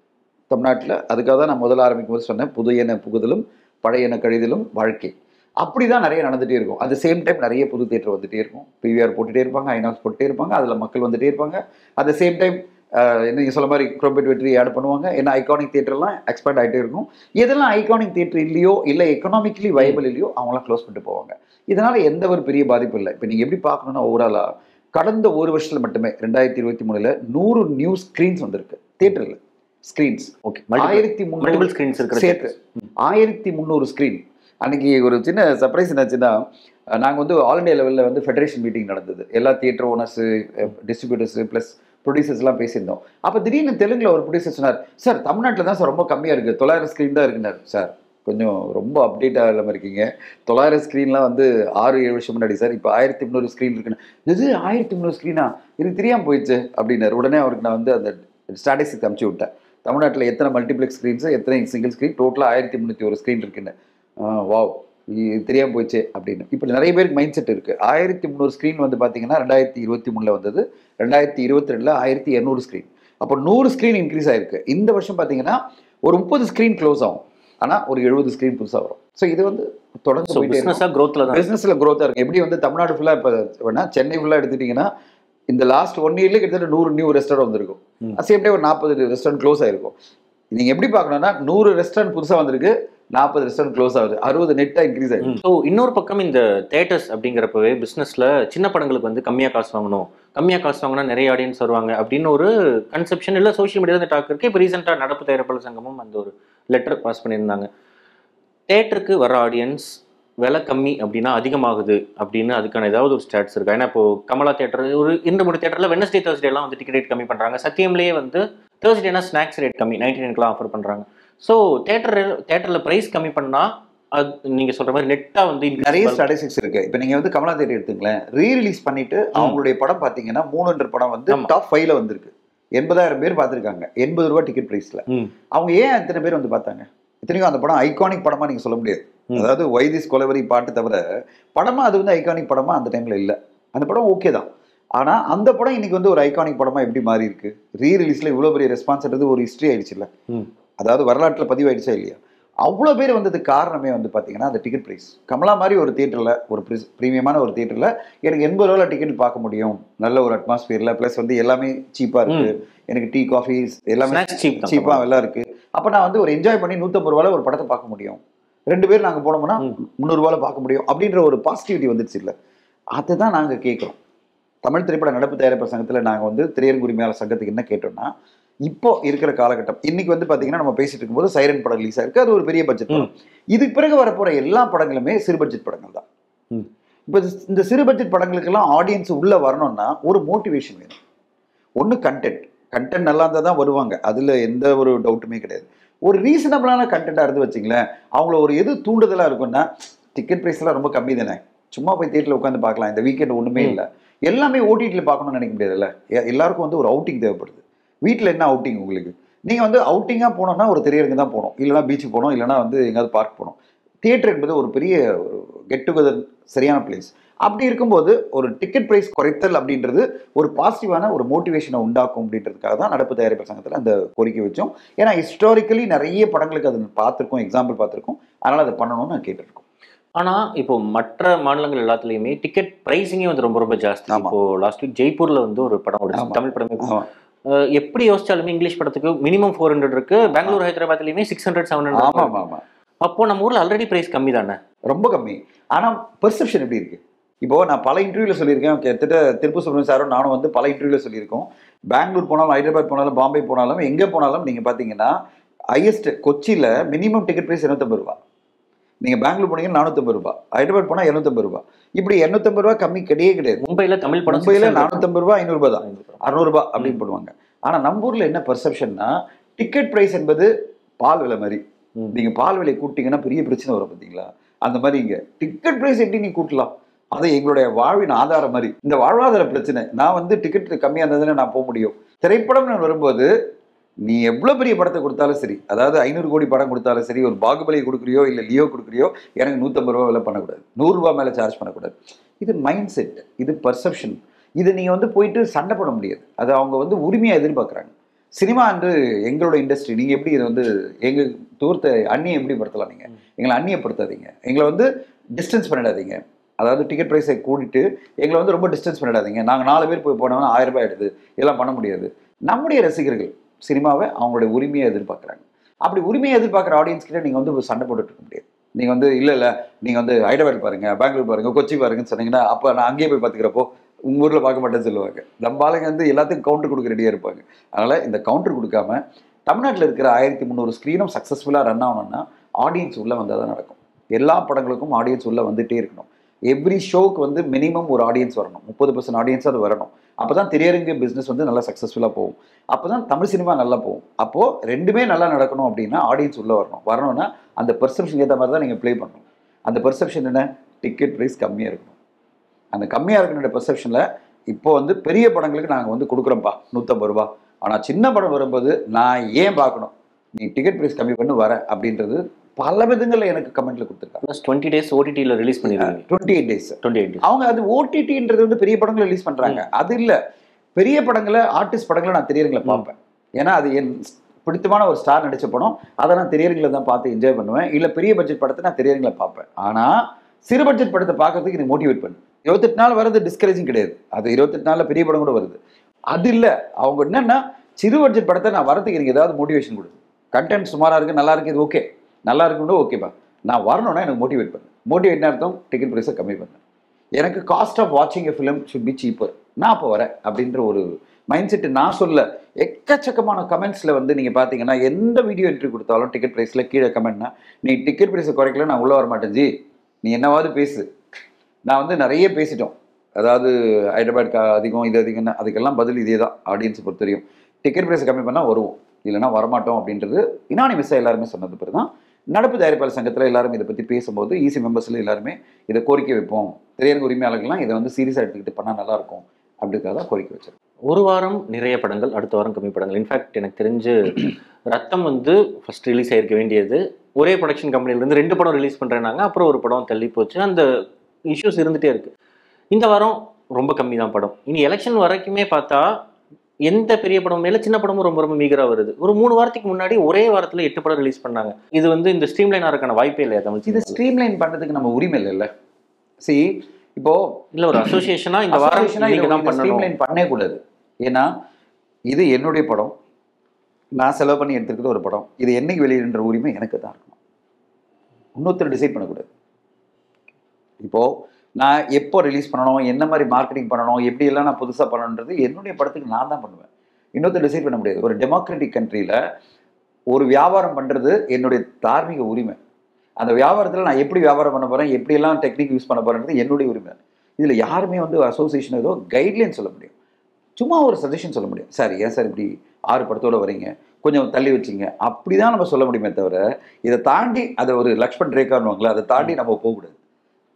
தமிழ்நாட்டில். அதுக்காக தான் நான் முதல்ல ஆரம்பிக்கும் போது சொன்னேன், புதியன புகுதலும் பழையன கழிதலும் வாழ்க்கை. அப்படி தான் நிறைய நடந்துகிட்டே இருக்கும். அட் த சேம் டைம் நிறைய புது தியேட்டர் வந்துகிட்டே இருக்கும், பிவிஆர் போட்டுகிட்டே இருப்பாங்க, ஐநாக்ஸ் போட்டுகிட்டே இருப்பாங்க, அதில் மக்கள் வந்துகிட்டே இருப்பாங்க. அட் த சேம் டைம் நீங்கள் சொல்ல மாதிரி குரோம்பேட் வெற்றி ஆட் பண்ணுவாங்க. ஏன்னா ஐகானிக் தியேட்டர்லாம் எக்ஸ்பேண்ட் ஆகிட்டே இருக்கும். எதெல்லாம் ஐகானிக் தியேட்டர் இல்லையோ, இல்லை எக்கனாமிக்கலி வயபிள் இல்லையோ, அவங்களாம் க்ளோஸ் பண்ணிட்டு போவாங்க. இதனால் எந்த ஒரு பெரிய பாதிப்பு இல்லை. இப்போ நீங்கள் எப்படி பார்க்கணுன்னா, ஓவராலாக கடந்த ஒரு வருஷத்தில் மட்டுமே 2023 100 நியூ ஸ்க்ரீன்ஸ் வந்திருக்கு தியேட்டரில். ஸ்க்ரீன்ஸ் ஓகே, 1300 ஸ்க்ரீன்ஸ் இருக்கிற சேர்த்து 1300 ஸ்க்ரீன். அன்றைக்கி ஒரு சின்ன சர்ப்ரைஸ் என்னாச்சுன்னா, நாங்கள் வந்து ஆல் இண்டியா லெவலில் வந்து ஃபெடரேஷன் மீட்டிங் நடந்தது. எல்லா தியேட்டர் ஓனர்ஸு, டிஸ்ட்ரிபியூட்டர்ஸு ப்ளஸ் ப்ரொடியூசர்ஸ்லாம் பேசியிருந்தோம். அப்போ திடீர்னு தெலுங்கில் ஒரு ப்ரொடியூசர் சொன்னார், சார் தமிழ்நாட்டில் தான் சார் ரொம்ப கம்மியாக இருக்குது, 900 ஸ்க்ரீன் தான் இருக்குனார். சார் கொஞ்சம் ரொம்ப அப்டேட்டாக இல்லாமல் இருக்கீங்க, 900 ஸ்க்ரீன்லாம் வந்து 6-7 வருஷம் முன்னாடி சார், இப்போ 1300 ஸ்க்ரீன் இருக்குன்னு. இது 1300 ஸ்க்ரீனா, எனக்கு தெரியாமல் போயிடுச்சு அப்படின்னாரு. உடனே அவருக்கு நான் வந்து அந்த ஸ்டாட்டிஸ்டிக்ஸ் அனுப்பிச்சி விட்டேன், தமிழ்நாட்டில் எத்தனை மல்டிப்ளெக்ஸ் ஸ்க்ரீன்ஸு, எத்தனை சிங்கிள் ஸ்க்ரீன், டோட்டலாக 1301 ஸ்க்ரீன் இருக்குன்னு. வாவ், இது தெரியாமல் போயிடுச்சு அப்படின்னு. இப்போ நிறைய பேருக்கு மைண்ட் செட் இருக்குது. 1300 ஸ்க்ரீன் வந்து பார்த்தீங்கன்னா 2023 வந்தது, 2022 1200 ஸ்க்ரீன். அப்போ 100 ஸ்க்ரீன் இன்க்ரீஸ் ஆகிருக்கு. இந்த வருஷம் பார்த்தீங்கன்னா ஒரு 30 ஸ்க்ரீன் க்ளோஸ் ஆகும், ஆனால் ஒரு 70 ஸ்க்ரீன் புதுசாக வரும். ஸோ இது வந்து தொடர்ந்து பிஸ்னஸில் க்ரோத்தாக இருக்குது. எப்படி வந்து தமிழ்நாடு ஃபுல்லாக இப்போ வேணா சென்னை ஃபுல்லாக எடுத்துக்கிட்டிங்கன்னா இந்த லாஸ்ட் 1 இயர்லேயே கிட்டத்தட்ட 100 நியூ ரெஸ்டாரண்ட் வந்திருக்கும். சேம் டைம் ஒரு 40 ரெஸ்டாரண்ட் க்ளோஸ் ஆகிருக்கும். நீங்கள் எப்படி பார்க்கணுன்னா 100 ரெஸ்டாரண்ட் புதுசாக வந்திருக்கு, 40 ரெஸ்டாரண்ட் க்ளோஸ் ஆகுது, 60 நெட்டாக இன்க்ரீஸ் ஆகிடும். ஸோ இன்னொரு பக்கம் இந்த தேட்டர்ஸ் அப்படிங்கிறப்பவே பிஸ்னஸில் சின்ன படங்களுக்கு வந்து கம்மியாக காசு வாங்கணும், கம்மியாக காசு வாங்கினா நிறைய ஆடியன்ஸ் வருவாங்க அப்படின்னு ஒரு கன்செப்ஷன் இல்லை சோஷியல் மீடியாவில் டாக் இருக்குது. இப்போ ரீசெண்டாக நடப்பு தயாரிப்பாளர் சங்கமும் அந்த ஒரு லெட்டர் பாஸ் பண்ணியிருந்தாங்க. தேட்டருக்கு வர ஆடியன்ஸ் விலை கம்மி அப்படின்னா அதிகமாகுது அப்படின்னு அதுக்கான ஏதாவது ஒரு ஸ்டாட்ஸ் இருக்கா? ஏன்னா இப்போ கமலா தேட்டர் ஒரு 2-3 தேட்டரில் வெனஸ்டே தேர்ஸ்டேலாம் வந்து டிக்கெட் ரேட் கம்மி பண்ணுறாங்க. சத்தியம்லேயே வந்து தேர்ஸ்டேனா ஸ்நாக்ஸ் ரேட் கம்மி 99க்குலாம் ஆஃபர் பண்ணுறாங்க. ஸோ தேட்டரில் ப்ரைஸ் கம்மி பண்ணால் அது நீங்கள் சொல்கிற மாதிரி நெட்டாக வந்து நிறைய ஸ்டாட்டிஸ்டிக்ஸ் இருக்குது. இப்போ நீங்கள் வந்து கமலா தேட்டர் எடுத்துங்களேன், ரீரிலீஸ் பண்ணிவிட்டு அவங்களுடைய படம் பார்த்தீங்கன்னா 300 படம் வந்து டாப் 5ல வந்திருக்கு. 80,000 பேர் பார்த்துருக்காங்க, 80 ரூபா டிக்கெட் ப்ரைஸில். அவங்க ஏன் இத்தனை பேர் வந்து பார்த்தாங்க? இத்தனைக்கும் அந்த படம் ஐகானிக் படமாக நீங்கள் சொல்ல முடியாது. அதாவது வைதிஸ் கொலவரி பாட்டு தவிர படமாக அது வந்து ஐகானிக் படமாக அந்த டைமில் இல்லை. அந்த படம் ஓகே தான், ஆனால் அந்த படம் இன்னைக்கு வந்து ஒரு ஐகானிக் படமாக எப்படி மாறி இருக்கு? ரீரிலீஸில் இவ்வளோ பெரிய ரெஸ்பான்ஸ்ன்றது ஒரு ஹிஸ்ட்ரி ஆயிடுச்சு இல்லை, அதாவது வரலாற்றில் பதிவாயிடுச்சா இல்லையா? அவ்வளோ பேர் வந்ததுக்கு காரணமே வந்து பார்த்தீங்கன்னா அந்த டிக்கெட் ப்ரைஸ். கமலா மாதிரி ஒரு தியேட்டரில், ஒரு ப்ரீமியமான ஒரு தியேட்டரில் எனக்கு 80 ரூபாயில் டிக்கெட் பார்க்க முடியும், நல்ல ஒரு அட்மாஸ்பியரில், ப்ளஸ் வந்து எல்லாமே சீப்பாக இருக்குது, எனக்கு டீ காஃபி எல்லாமே சீப்பாக எல்லாம் இருக்குது. அப்போ நான் வந்து ஒரு என்ஜாய் பண்ணி 150 ரூபாயில் ஒரு படத்தை பார்க்க முடியும், 2 பேர் நாங்கள் போனோம்னா 300 ரூபாயில் பார்க்க முடியும் அப்படின்ற ஒரு பாசிட்டிவிட்டி வந்துடுச்சு இல்லை? அதுதான் நாங்கள் கேட்குறோம். தமிழ் திரைப்பட நடப்பு தயாரிப்பாளர் சங்கத்தில் நாங்கள் வந்து திரையரங்கு உரிமையாளர் சங்கத்துக்கு என்ன கேட்டோம்னா, இப்போ இருக்கிற காலகட்டம் இன்னைக்கு வந்து பார்த்தீங்கன்னா நம்ம பேசிட்டு இருக்கும்போது சைரன் படம் ரிலீஸ் ஆயிருக்கு, அது ஒரு பெரிய பட்ஜெட் படம். இதுக்கு பிறகு வரப்போற எல்லா படங்களுமே சிறு பட்ஜெட் படங்கள் தான். இப்போ இந்த சிறு பட்ஜெட் படங்களுக்கெல்லாம் ஆடியன்ஸ் உள்ள வரணும்னா ஒரு மோட்டிவேஷன் வேணும். ஒன்று கண்டென்ட் நல்லா இருந்தால் தான் வருவாங்க, அதில் எந்த ஒரு டவுட்டுமே கிடையாது. ஒரு ரீசனபிளான கண்டென்ட்டாக இருந்து வச்சிங்களேன், அவங்கள ஒரு எது தூண்டுதலாக இருக்குன்னா, டிக்கெட் ப்ரைஸ்லாம் ரொம்ப கம்மி தானே, சும்மா போய் தியேட்டரில் உட்காந்து பார்க்கலாம், இந்த வீக்கெண்ட் ஒன்றுமே இல்லை, எல்லாமே ஓடிடியில் பார்க்கணும்னு நினைக்க முடியாதுல்ல. எல்லாருக்கும் வந்து ஒரு அவுட்டிங் தேவைப்படுது. வீட்டில் என்ன அவுட்டிங் உங்களுக்கு? நீங்கள் வந்து அவுட்டிங்காக போனோம்னா ஒரு திரையரங்கு தான் போகணும், இல்லைனா பீச்சுக்கு போகணும், இல்லைனா வந்து எங்கேயாவது பார்க் போகணும். தியேட்டர் என்பது ஒரு பெரிய கெட் டுகெதர் சரியான பிளேஸ். அப்படி இருக்கும்போது ஒரு டிக்கெட் பிரைஸ் குறைத்தல் அப்படின்றது ஒரு பாசிட்டிவான ஒரு மோட்டிவேஷனை உண்டாக்கும் அப்படின்றதுக்காக தான் நடப்பு தயாரிப்பாளர் சங்கத்தில் அந்த கோரிக்கை வச்சோம். ஏன்னா ஹிஸ்டாரிக்கலி நிறைய படங்களுக்கு அது பார்த்துருக்கோம், எக்ஸாம்பிள் பார்த்துருக்கோம். அதனால் அதை பண்ணணும்னு நான் கேட்டிருக்கோம். ஆனா இப்போ மற்ற மாநிலங்கள் எல்லாத்துலயுமே டிக்கெட் பிரைசிங்கே வந்து ரொம்ப ரொம்ப ஜாஸ்தி. இப்போ லாஸ்ட் வீக் ஜெய்ப்பூர்ல வந்து ஒரு படம் ஓடுச்சு, தமிழ் படமே. எப்படி யோசிச்சாலுமே இங்கிலீஷ் படத்துக்கு மினிமம் 400 இருக்கு. பெங்களூர் ஹைதராபாத்லயுமே 600 700. ஆமா. அப்போ நம்ம ஊர்ல ஆல்ரெடி பிரைஸ் கம்மி தானே? ரொம்ப கம்மி. ஆனா பெர்செப்ஷன் எப்படி இருக்கு? இப்போ நான் பல இன்டர்வியூல சொல்லியிருக்கேன், கிட்டத்தட்ட திருப்பூர் சுப்ரமணியன் சாரும் நானும் வந்து பல இன்டர்வியூல சொல்லியிருக்கோம். பெங்களூர் போனாலும், ஹைதராபாத் போனாலும், பாம்பே போனாலும், எங்கே போனாலும் நீங்கள் பார்த்தீங்கன்னா ஹையஸ்ட் கொச்சியில் மினிமம் டிக்கெட் ப்ரைஸ் 250 ரூபா. நீங்கள் பெங்களூர் போனீங்கன்னா 450 ரூபா, ஹைதராபாத் போனால் 250 ரூபா. இப்படி 250 ரூபா கம்மி கிடையாது. மும்பையில் தமிழ் படம் மும்பையில் 450 ரூபா 500 ரூபா தான், 600 ரூபா அப்படின்னு போடுவாங்க. ஆனால் நம்ம ஊரில் என்ன பெர்செப்ஷன்னா, டிக்கெட் ப்ரைஸ் என்பது பால் விலை மாதிரி. நீங்கள் பால் விலை கூட்டிங்கன்னா பெரிய பிரச்சனை வரும் பார்த்தீங்களா? அந்த மாதிரி இங்கே டிக்கெட் ப்ரைஸ் எப்படி நீ கூட்டலாம்? அது எங்களுடைய வாழ்வின் ஆதாரம் மாதிரி. இந்த வாழ்வாதார பிரச்சனை. நான் வந்து டிக்கெட் கம்மியாக இருந்ததுன்னு நான் போக முடியும். திரைப்படம்னு வரும்போது நீ எவ்வளோ பெரிய படத்தை கொடுத்தாலும் சரி, அதாவது 500 கோடி படம் கொடுத்தாலும் சரி, ஒரு பாகுபலி கொடுக்குறியோ இல்லை லியோ கொடுக்குறியோ, எனக்கு 150 ரூபா விலை பண்ணக்கூடாது, 100 ரூபா மேலே சார்ஜ் பண்ணக்கூடாது. இது மைண்ட் செட், இது பர்செப்ஷன். இது நீங்கள் வந்து போயிட்டு சண்டை போட முடியாது. அது அவங்க வந்து உரிமையாக எதிர்பார்க்குறாங்க. சினிமா வந்து எங்களோட இண்டஸ்ட்ரி. நீங்கள் எப்படி இதை வந்து எங்கள் தூரத்தை அந்நியம் எப்படி படுத்தலாம்? நீங்கள் எங்களை அந்நியப்படுத்தாதீங்க, எங்களை வந்து டிஸ்டன்ஸ் பண்ணிடாதீங்க. அதாவது டிக்கெட் ப்ரைஸை கூட்டிட்டு எங்களை வந்து ரொம்ப டிஸ்டன்ஸ் பண்ணிடாதீங்க. நாங்கள் 4 பேர் போய் போனோம்னா 1000 ரூபாய் எடுத்து இதெல்லாம் பண்ண முடியாது. நம்முடைய ரசிகர்கள் சினிமாவை அவங்களுடைய உரிமையை எதிர்பார்க்குறாங்க. அப்படி உரிமையை எதிர்பார்க்குற ஆடியன்ஸ் கிட்ட நீங்கள் வந்து சண்டை போட்டுட்டு இருக்க முடியாது. நீங்கள் வந்து இல்லை நீங்கள் வந்து ஹைதராபாத் பாருங்கள், பெங்களூர் பாருங்கள், கொச்சி பாருங்கன்னு சொன்னீங்கன்னா அப்போ நான் அங்கேயே போய் பார்த்துக்கிறப்போ உங்கள் ஊரில் பார்க்க மாட்டேன்னு சொல்லுவாங்க. நம்ம ஆளுங்க வந்து எல்லாத்துக்கும் கவுண்டர் கொடுக்க ரெடியாக இருப்பாங்க. அதனால் இந்த கவுண்டர் கொடுக்காம தமிழ்நாட்டில் இருக்கிற 1300 ஸ்க்ரீனும் சக்ஸஸ்ஃபுல்லாக ரன் ஆகணும்னா ஆடியன்ஸ் உள்ளே வந்தால் தான் நடக்கும். எல்லா படங்களுக்கும் ஆடியன்ஸ் உள்ளே வந்துகிட்டே இருக்கணும். எவ்ரி ஷோக்கு வந்து மினிமம் ஒரு ஆடியன்ஸ் வரணும், 30% ஆடியன்ஸ் அது வரணும். அப்போ தான் திரையரங்கு பிஸ்னஸ் வந்து நல்லா சக்ஸஸ்ஃபுல்லாக போகும். அப்போ தான் தமிழ் சினிமா நல்லா போகும். அப்போது ரெண்டுமே நல்லா நடக்கணும் அப்படின்னா ஆடியன்ஸ் உள்ளே வரணும்னா அந்த பெர்செப்ஷன் ஏற்ற மாதிரி தான் நீங்கள் ப்ளே பண்ணணும். அந்த பெர்செப்ஷன் என்ன? டிக்கெட் ப்ரைஸ் கம்மியாக இருக்கணும். அந்த கம்மியாக இருக்கிற பெர்செப்ஷனில் இப்போ வந்து பெரிய படங்களுக்கு நாங்கள் வந்து கொடுக்குறோம்ப்பா 150 ரூபா. ஆனால் சின்ன படம் வரும்போது நான் ஏன் பார்க்கணும், நீ டிக்கெட் ப்ரைஸ் கம்மி பண்ணி வர அப்படின்றது பல விதங்களில் எனக்கு கமெண்ட்ல கொடுத்துருக்காங்க. 20 days ஓடிடியில் ரிலீஸ் பண்ணிடுறாங்க. 28 days அவங்க அது ஓடிடின்றது வந்து பெரிய படங்களை ரிலீஸ் பண்ணுறாங்க. அது இல்லை, பெரிய படங்களை ஆர்டிஸ்ட் படங்களை நான் திரையரங்கில் பார்ப்பேன். ஏன்னா அது என் பிடித்தமான ஒரு ஸ்டார் நடித்த படம். அதை நான் திரையரங்கில் தான் பார்த்து என்ஜாய் பண்ணுவேன். இல்லை பெரிய பட்ஜெட் படத்தை நான் திரையரங்கில் பார்ப்பேன். ஆனால் சிறு பட்ஜெட் படத்தை பார்க்கறதுக்கு எனக்கு மோட்டிவேட் பண்ணு. 28 நாள் வரது டிஸ்கரேஜிங் கிடையாது. அது 28 நாளில் பெரிய படம் கூட வருது. அது இல்லை, அவங்க என்னன்னா சிறு பட்ஜெட் படத்தை நான் வரதுக்கு எனக்கு ஏதாவது மோட்டிவேஷன் கொடுது. கண்டென்ட் சுமாராக இருக்குது, நல்லா இருக்குது, இது ஓகே, நல்லா இருக்குன்னு ஓகேப்பா, நான் வரணும்னா எனக்கு மோட்டிவேட் பண்ணு. மோட்டிவேட்னா அர்த்தம் டிக்கெட் ப்ரைஸை கம்மி பண்ணு. எனக்கு காஸ்ட் ஆஃப் வாட்சிங் எ ஃபிலிம் ஷுட் பி சீப்பர். நான் அப்போ வரேன் அப்படின்ற ஒரு மைண்ட் செட்டு நான் சொல்ல. எக்கச்சக்கமான கமெண்ட்ஸில் வந்து நீங்கள் பார்த்தீங்கன்னா எந்த வீடியோ என்ட்ரி கொடுத்தாலும் டிக்கெட் ப்ரைஸில் கீழே கமெண்ட்னா, நீ டிக்கெட் ப்ரைஸை குறைக்கல நான் உள்ளே வர மாட்டேன் ஜி, நீ என்னவாவது பேசு. நான் வந்து நிறைய பேசிட்டோம். அதாவது ஹைதராபாத் அதிகம், இது அதிகம்னா அதுக்கெல்லாம் பதில் இதே தான். ஆடியன்ஸை பொறுத்த தெரியும், டிக்கெட் ப்ரைஸை கம்மி பண்ணால் வருவோம், இல்லைனா வரமாட்டோம் அப்படின்றது இனானிமஸாக எல்லாருமே சொன்னது பிறகு தான் நடப்பு தயாரிப்பாளர் சங்கத்தில் எல்லாரும் இதை பற்றி பேசும்போது ஈசி மெம்பர்ஸில் எல்லாருமே இதை கோரிக்கை வைப்போம், திரையரங்கு உரிமையாளர்கள்லாம் இதை வந்து சீரியஸாக எடுத்துக்கிட்டு பண்ணால் நல்லாயிருக்கும் அப்படின்றத தான் கோரிக்கை வச்சிருக்கோம். ஒரு வாரம் நிறைய படங்கள், அடுத்த வாரம் கம்மி படங்கள். இன்ஃபேக்ட் எனக்கு தெரிஞ்சு ரத்தம் வந்து ஃபர்ஸ்ட் ரிலீஸ் ஆகிருக்க வேண்டியது, ஒரே ப்ரொடக்ஷன் கம்பெனிலேருந்து 2 படம் ரிலீஸ் பண்ணுறேன்னாங்க, அப்புறம் ஒரு படம் தள்ளி போச்சு. அந்த இஷ்யூஸ் இருந்துகிட்டே இருக்குது. இந்த வாரம் ரொம்ப கம்மி தான் படம். இனி எலெக்ஷன் வரைக்குமே பார்த்தா எந்த பெரிய படம் மேலே சின்ன படமும் ரொம்ப ரொம்ப மீகராக வருது. ஒரு 3 வாரத்துக்கு முன்னாடி ஒரே வாரத்தில் 8 படம் ரிலீஸ் பண்ணாங்க. இது வந்து இந்த ஸ்ட்ரீம்லைன் ஆகிறதுக்கான வாய்ப்பே இல்லையா தமிழ்? இது ஸ்ட்ரீம்லைன் பண்ணுறதுக்கு நம்ம உரிமை இல்லைல்ல. சரி, இப்போ இல்லை ஒரு அசோசியேஷனாக இந்த வாரம் ஸ்ட்ரீம்லைன் பண்ணவே கூடாது. ஏன்னா இது என்னுடைய படம், நான் செலவு பண்ணி எடுத்துருக்கிறது ஒரு படம். இது என்னைக்கு வெளியிடுன்ற உரிமை எனக்கு தான் இருக்கணும், இன்னொருத்தர் டிசைட் பண்ணக்கூடாது. இப்போது நான் எப்போ ரிலீஸ் பண்ணணும், என்ன மாதிரி மார்க்கெட்டிங் பண்ணணும், எப்படியெல்லாம் நான் புதுசாக பண்ணணுன்றது என்னுடைய படத்துக்கு நான் தான் பண்ணுவேன், இன்னொருத்தர் டிசைட் பண்ண முடியாது. ஒரு டெமோக்ராட்டிக் கண்ட்ரியில் ஒரு வியாபாரம் பண்ணுறது என்னுடைய தார்மீக உரிமை. அந்த வியாபாரத்தில் நான் எப்படி வியாபாரம் பண்ண போகிறேன், எப்படியெல்லாம் டெக்னிக் யூஸ் பண்ண போகிறேன்றது என்னுடைய உரிமை. இதில் யாருமே வந்து அசோசியேஷன் ஏதோ கைட்லைன் சொல்ல முடியும், சும்மா ஒரு சஜஷன் சொல்ல முடியும். சார் ஏன் சார் இப்படி 6 படத்தோடு வரீங்க, கொஞ்சம் தள்ளி வச்சிங்க, அப்படி தான் நம்ம சொல்ல முடியுமே தவிர இதை தாண்டி அதை ஒரு லக்ஷ்மண் ரேகான்னுவாங்களே, அதை தாண்டி நம்ம போகக்கூடாது.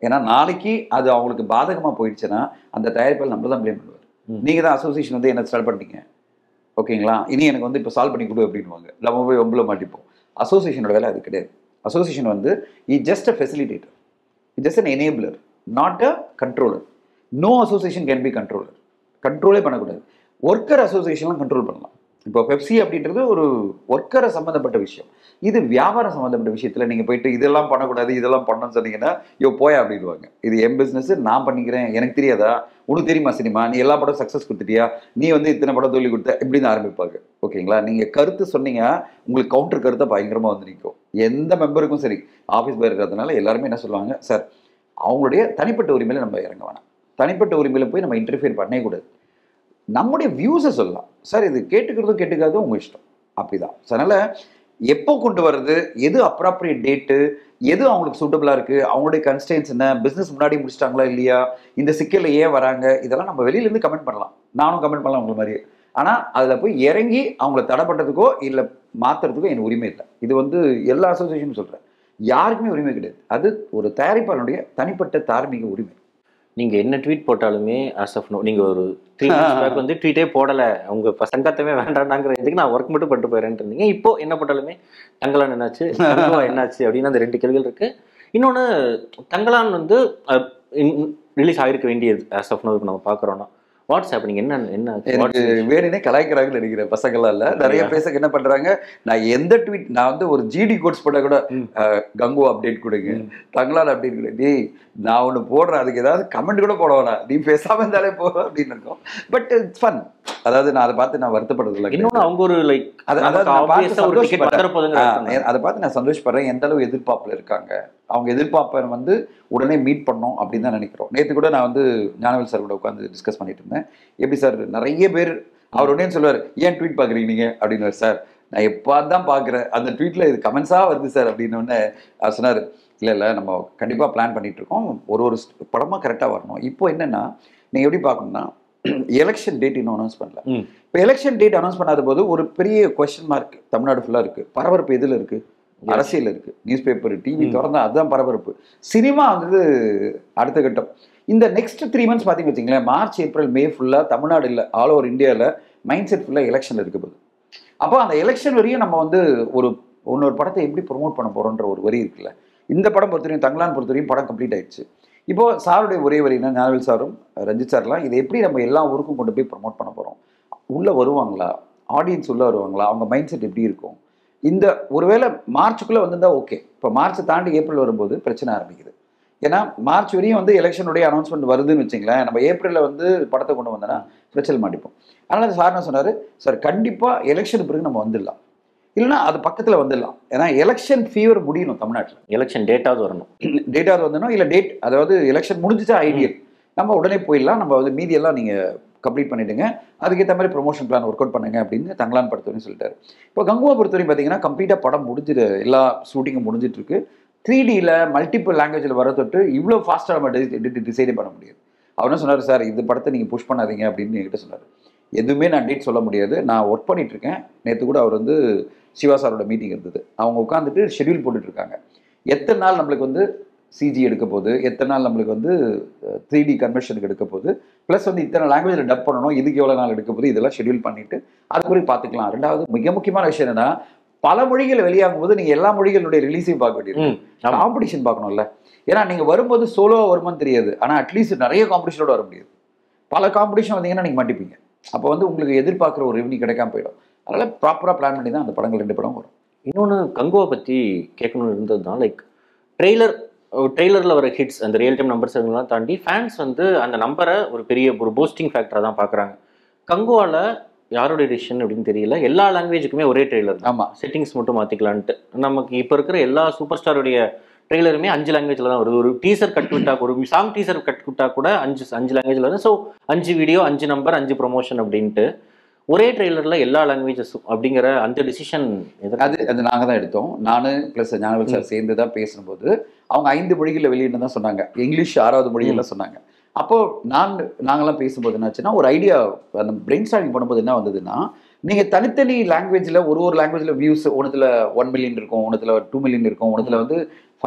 ஏன்னா நாளைக்கு அது அவங்களுக்கு பாதகமாக போயிடுச்சுன்னா அந்த தயாரிப்பால் நம்ம தான் ப்ளேம் பண்ணுவார். நீங்கள் தான் அசோசியேஷன் வந்து என்ன ஸ்டார்ட் பண்ணிட்டீங்க, ஓகேங்களா, இனி எனக்கு வந்து இப்போ சால்வ் பண்ணி கொடு அப்படின்வாங்க. நம்ம போய் ஒம்புல மாட்டிப்போம். அசோசியேஷனோட வேலை அது கிடையாது. அசோசியேஷன் வந்து just a facilitator, just an enabler, not a controller. No association can be controller. கண்ட்ரோலே பண்ணக்கூடாது. ஒர்க்கர் அசோசியேஷன்லாம் கண்ட்ரோல் பண்ணலாம். இப்போ பெப்சி அப்படின்றது ஒரு ஒர்க்கரை சம்மந்தப்பட்ட விஷயம். இது வியாபாரம் சம்மந்தப்பட்ட விஷயத்தில் நீங்கள் போயிட்டு இதெல்லாம் பண்ணக்கூடாது இதெல்லாம் பண்ணணும்னு சொன்னீங்கன்னா போயா அப்படிடுவாங்க. இது என் பிஸ்னஸ், நான் பண்ணிக்கிறேன், எனக்கு தெரியாதா, உனக்கு தெரியுமா சினிமா, நீ எல்லா படம் சக்ஸஸ் கொடுத்துட்டியா, நீ வந்து இத்தனை படம் தோல்வி கொடுத்த, இப்படின்னு ஆரம்பிப்பாங்க. ஓகேங்களா, நீங்கள் கருத்து சொன்னீங்க, உங்களுக்கு கவுண்டர் கருத்தை பயங்கரமாக வந்து நிற்கும். எந்த மெம்பருக்கும் சரி, ஆஃபீஸ் போய் இருக்கிறதுனால எல்லாருமே என்ன சொல்லுவாங்க, சார் அவங்களுடைய தனிப்பட்ட உரிமையில நம்ம இறங்க வேணாம், தனிப்பட்ட உரிமையில போய் நம்ம இன்டர்ஃபியர் பண்ணவே கூடாது, நம்முடைய வியூஸை சொல்லலாம் சார், இது கேட்டுக்கிறதும் கேட்டுக்காதும் உங்கள் இஷ்டம், அப்படிதான். அதனால எப்போ கொண்டு வர்றது, எது அப்ராப்ரியேட் டேட்டு, எது அவங்களுக்கு சூட்டபிளாக இருக்குது, அவங்களுடைய கன்ஸ்டன்ஸ் என்ன, பிஸ்னஸ் முன்னாடி முடிச்சிட்டாங்களா இல்லையா, இந்த சிக்கலில் ஏன் வராங்க, இதெல்லாம் நம்ம வெளியிலேருந்து கமெண்ட் பண்ணலாம், நானும் கமெண்ட் பண்ணலாம் உங்களை மாதிரி. ஆனால் அதில் போய் இறங்கி அவங்கள தடை பண்ணுறதுக்கோ இல்லை மாற்றுறதுக்கோ எனக்கு உரிமை இல்லை. இது வந்து எல்லா அசோசியேஷனும் சொல்கிறேன், யாருக்குமே உரிமை கிடையாது. அது ஒரு தயாரிப்பாளனுடைய தனிப்பட்ட தார்மீக உரிமை. நீங்கள் என்ன ட்வீட் போட்டாலுமே ஆஸ் ஆஃப் நோ, நீங்கள் ஒரு 3 months பேக் வந்து ட்வீட்டே போடலை, உங்கள் சங்கத்தமே வேண்டாண்டாங்கிற இதுக்கு நான் ஒர்க் மட்டும் பண்ணிட்டு போயிறேன்ட்டு இருந்தீங்க. இப்போ என்ன போட்டாலுமே தங்கலான் என்னாச்சு, என்னாச்சு அப்படின்னு அந்த 2 கேள்விகள் இருக்குது. இன்னொன்று, தங்கலான் வந்து ரிலீஸ் ஆகிருக்க வேண்டியது ஆஸ் ஆஃப் நோ இப்போ நம்ம பார்க்குறோன்னா வாட்ஸ் ஹேப்பனிங், என்ன வேணுனே கலாய்க்கிறாங்கன்னு நினைக்கிறேன் பசங்கள்லாம். இல்லை, நிறைய பேசக்கு என்ன பண்ணுறாங்க, நான் எந்த ட்வீட், நான் வந்து ஒரு ஜிடி கோட்ஸ் போட்டால் கூட கங்கு அப்டேட் கொடுங்க, தங்கலான் அப்டேட் கொடுங்க, டேய் நான் ஒன்று போடுறேன், அதுக்கு ஏதாவது கமெண்ட் கூட போட வேணாம், நீ பேசாமல் இருந்தாலே போ அப்படின்னு இருக்கும். But it's fun. அதாவது நான் அதை பார்த்து நான் வருத்தப்படுறது இல்லை. இன்னொன்று அவங்க ஒரு லைக் அதை பார்த்து நான் சந்தோஷப்படுறேன். எந்த அளவு எதிர்பார்ப்பில் இருக்காங்க, அவங்க எதிர்பார்ப்பை வந்து உடனே மீட் பண்ணோம் அப்படின்னு தான் நினைக்கிறோம். நேற்று கூட நான் வந்து ஞானவேல் சார் கூட உட்காந்து டிஸ்கஸ் பண்ணிட்டு இருந்தேன். எப்படி சார், நிறைய பேர் அவர் உடனே சொல்லுவார், ஏன் ட்வீட் பார்க்குறீங்க நீங்கள் அப்படின்னு. சார் நான் எப்போ தான் பார்க்குறேன், அந்த ட்வீட்டில் இது கமெண்ட்ஸாக வருது சார் அப்படின்னோடனே அவர் சொன்னார், இல்லை நம்ம கண்டிப்பாக பிளான் பண்ணிட்டு இருக்கோம், ஒரு படமாக கரெக்டாக வரணும். இப்போ என்னென்னா நீங்கள் எப்படி பார்க்கணும்னா, எலெக்ஷன் டேட் இன்னும் அனௌன்ஸ் பண்ணல. இப்போ எலெக்ஷன் டேட் அனௌன்ஸ் பண்ணாத போது ஒரு பெரிய கொஸ்டின் மார்க் தமிழ்நாடு ஃபுல்லாக இருக்குது. பரபரப்பு எதில் இருக்குது, அரசியல் இருக்குது, நியூஸ் பேப்பர் டிவி திறந்தா அதுதான் பரபரப்பு. சினிமா வந்து அடுத்த கட்டம். இந்த நெக்ஸ்ட் 3 months பார்த்தீங்கன்னு வச்சுங்களேன், மார்ச் ஏப்ரல் மே ஃபுல்லாக தமிழ்நாடு இல்லை, ஆல் ஓவர் இந்தியாவில் மைண்ட் செட் ஃபுல்லாக எலெக்ஷன் இருக்க போகுது. அப்போ அந்த எலெக்ஷன் வரையும் நம்ம வந்து இன்னொரு படத்தை எப்படி ப்ரொமோட் பண்ண போகிறோன்ற ஒரு வரி இருக்குல்ல. இந்த படம் பொறுத்தவரையும், தங்கலான் பொறுத்தவரையும் படம் கம்ப்ளீட் ஆயிடுச்சு. இப்போ சாருடைய ஒரே வரினா, ஞானவேல் சாரும் ரஞ்சித் சார்லாம் இதை எப்படி நம்ம எல்லா ஊருக்கும் கொண்டு போய் ப்ரமோட் பண்ண போகிறோம், உள்ளே வருவாங்களா, ஆடியன்ஸ் உள்ளே வருவாங்களா, அவங்க மைண்ட் செட் எப்படி இருக்கும், இந்த ஒருவேளை மார்ச்சுக்குள்ளே வந்திருந்தா ஓகே. இப்போ மார்ச்சை தாண்டி ஏப்ரல் வரும்போது பிரச்சனை ஆரம்பிக்குது. ஏன்னா மார்ச் வரையும் வந்து எலெக்ஷனுடைய அனௌன்ஸ்மெண்ட் வருதுன்னு வச்சுங்களேன், நம்ம ஏப்ரலில் வந்து படத்தை கொண்டு வந்தோன்னா பிரச்சனை மாட்டிப்போம். அதனால சார் என்ன சொன்னார், சார் கண்டிப்பாக எலெக்ஷன் பிறகு நம்ம வந்துடலாம், இல்லைன்னா அது பக்கத்தில் வந்துடலாம். ஏன்னா எலெக்ஷன் ஃபீவர் முடியணும் தமிழ்நாட்டில், எலெக்ஷன் டேட்டாவது வரணும், டேட்டாவது வந்துடணும், இல்லை டேட் அதாவது எலெக்ஷன் முடிஞ்சிச்சா ஐடியல், நம்ம உடனே போயிடலாம், நம்ம வந்து மீதியெல்லாம் நீங்கள் கம்ப்ளீட் பண்ணிவிடுங்க, அதுக்கேற்ற மாதிரி ப்ரொமோஷன் பிளான் ஒர்க் அவுட் பண்ணுங்க அப்படின்னு தங்கலான் பொறுத்தவரையும் சொல்லிட்டாரு. இப்போ கங்குவா பொறுத்தவரையும் பார்த்தீங்கன்னா கம்ப்ளீட்டாக படம் முடிஞ்சிட்டு, எல்லா ஷூட்டிங்கும் முடிஞ்சிட்டு இருக்கு. 3Dயில் மல்டிபிள் லாங்குவேஜில் வர தொட்டு இவ்வளோ ஃபாஸ்ட்டாக நம்ம டிசைடே பண்ண முடியாது. அவர் என்ன சொன்னார், சார் இந்த படத்தை நீங்கள் புஷ் பண்ணாதீங்க அப்படின்னு என்கிட்ட சொன்னார். எதுவுமே நான் டேட் சொல்ல முடியாது, நான் ஒர்க் பண்ணிகிட்ருக்கேன். நேற்று கூட அவர் வந்து சிவா சாரோட மீட்டிங் இருந்தது, அவங்க உட்காந்துட்டு ஷெட்யூல் போட்டுட்ருக்காங்க, எத்தனை நாள் நம்மளுக்கு வந்து சிஜி எடுக்க போகுது, எத்தனை நாள் நம்மளுக்கு வந்து 3D கன்வர்ஷனுக்கு எடுக்க போகுது, ப்ளஸ் வந்து இத்தனை லாங்குவேஜில் டப் பண்ணணும், இதுக்கு எவ்வளோ நாள் எடுக்க போகுது, இதெல்லாம் ஷெட்யூல் பண்ணிவிட்டு அது மாதிரி பார்த்துக்கலாம். ரெண்டாவது மிக முக்கியமான விஷயம் என்னென்னா, பல மொழிகள் வெளியாகும் போது நீங்கள் எல்லா மொழிகளுடைய ரிலீஸையும் பார்க்க வேண்டியது, காம்படிஷன் பார்க்கணும்ல. ஏன்னா நீங்கள் வரும்போது சோலோவாக வருமானு தெரியாது, ஆனால் அட்லீஸ்ட் நிறைய காம்படிஷனோட வர முடியாது. பல காம்படிஷன் வந்தீங்கன்னா நீங்கள் மாட்டிப்பீங்க, அப்போ வந்து உங்களுக்கு எதிர்பார்க்குற ஒரு ரெவன்யூ கிடைக்காம போயிடும். அதனால் ப்ராப்பராக பிளான் பண்ணி தான் அந்த படங்கள் 2 படம் வரும். இன்னொன்று கங்குவா பற்றி கேட்கணும்னு இருந்தது தான், லைக் ட்ரெய்லரில் வர ஹிட்ஸ், அந்த ரியல் டைம் நம்பர்ஸ் எல்லாம் தாண்டி ஃபேன்ஸ் வந்து அந்த நம்பரை ஒரு பெரிய ஒரு போஸ்டிங் ஃபேக்டராக தான் பார்க்குறாங்க. கங்குவாவில் யாருடைய டிசிஷன் அப்படின்னு தெரியல, எல்லா லாங்குவேஜுக்குமே ஒரே ட்ரெய்லர். ஆமாம், செட்டிங்ஸ் மட்டும் மாற்றிக்கலான்ட்டு. நமக்கு இப்போ இருக்கிற எல்லா சூப்பர் ஸ்டாருடைய ட்ரெய்லருமே 5 லாங்குவேஜில் தான் வருது. ஒரு டீசர் கட் விட்டா, ஒரு சாங் டீசர் கட் விட்டா கூட 5 லாங்குவேஜில் வருது. ஸோ 5 வீடியோ, 5 நம்பர், 5 ப்ரொமோஷன் அப்படின்ட்டு ஒரே ட்ரெய்லரில் எல்லா லாங்குவேஜஸ் அப்படிங்கிற அந்த டிசிஷன் அது நாங்கள் தான் எடுத்தோம். நான் ப்ளஸ் ஞானவேல் சார் சேர்ந்து தான் பேசும்போது அவங்க 5 மொழிகளில் வெளியிட்டு தான் சொன்னாங்க, இங்கிலீஷ் 6வது மொழிகள்லாம் சொன்னாங்க. அப்போது நாங்களாம் பேசும்போது என்னாச்சுன்னா, ஒரு ஐடியா அந்த பிரெயின் ஸ்டார்டிங் பண்ணும்போது என்ன வந்ததுன்னா, நீங்கள் தனித்தனி லாங்குவேஜில் ஒரு லாங்குவேஜில் வியூஸ் ஒன்றுத்தில் 1 மில்லியன் இருக்கும், ஒன்றுத்தில் 2 மில்லியன் இருக்கும், ஒன்றுத்தில் வந்து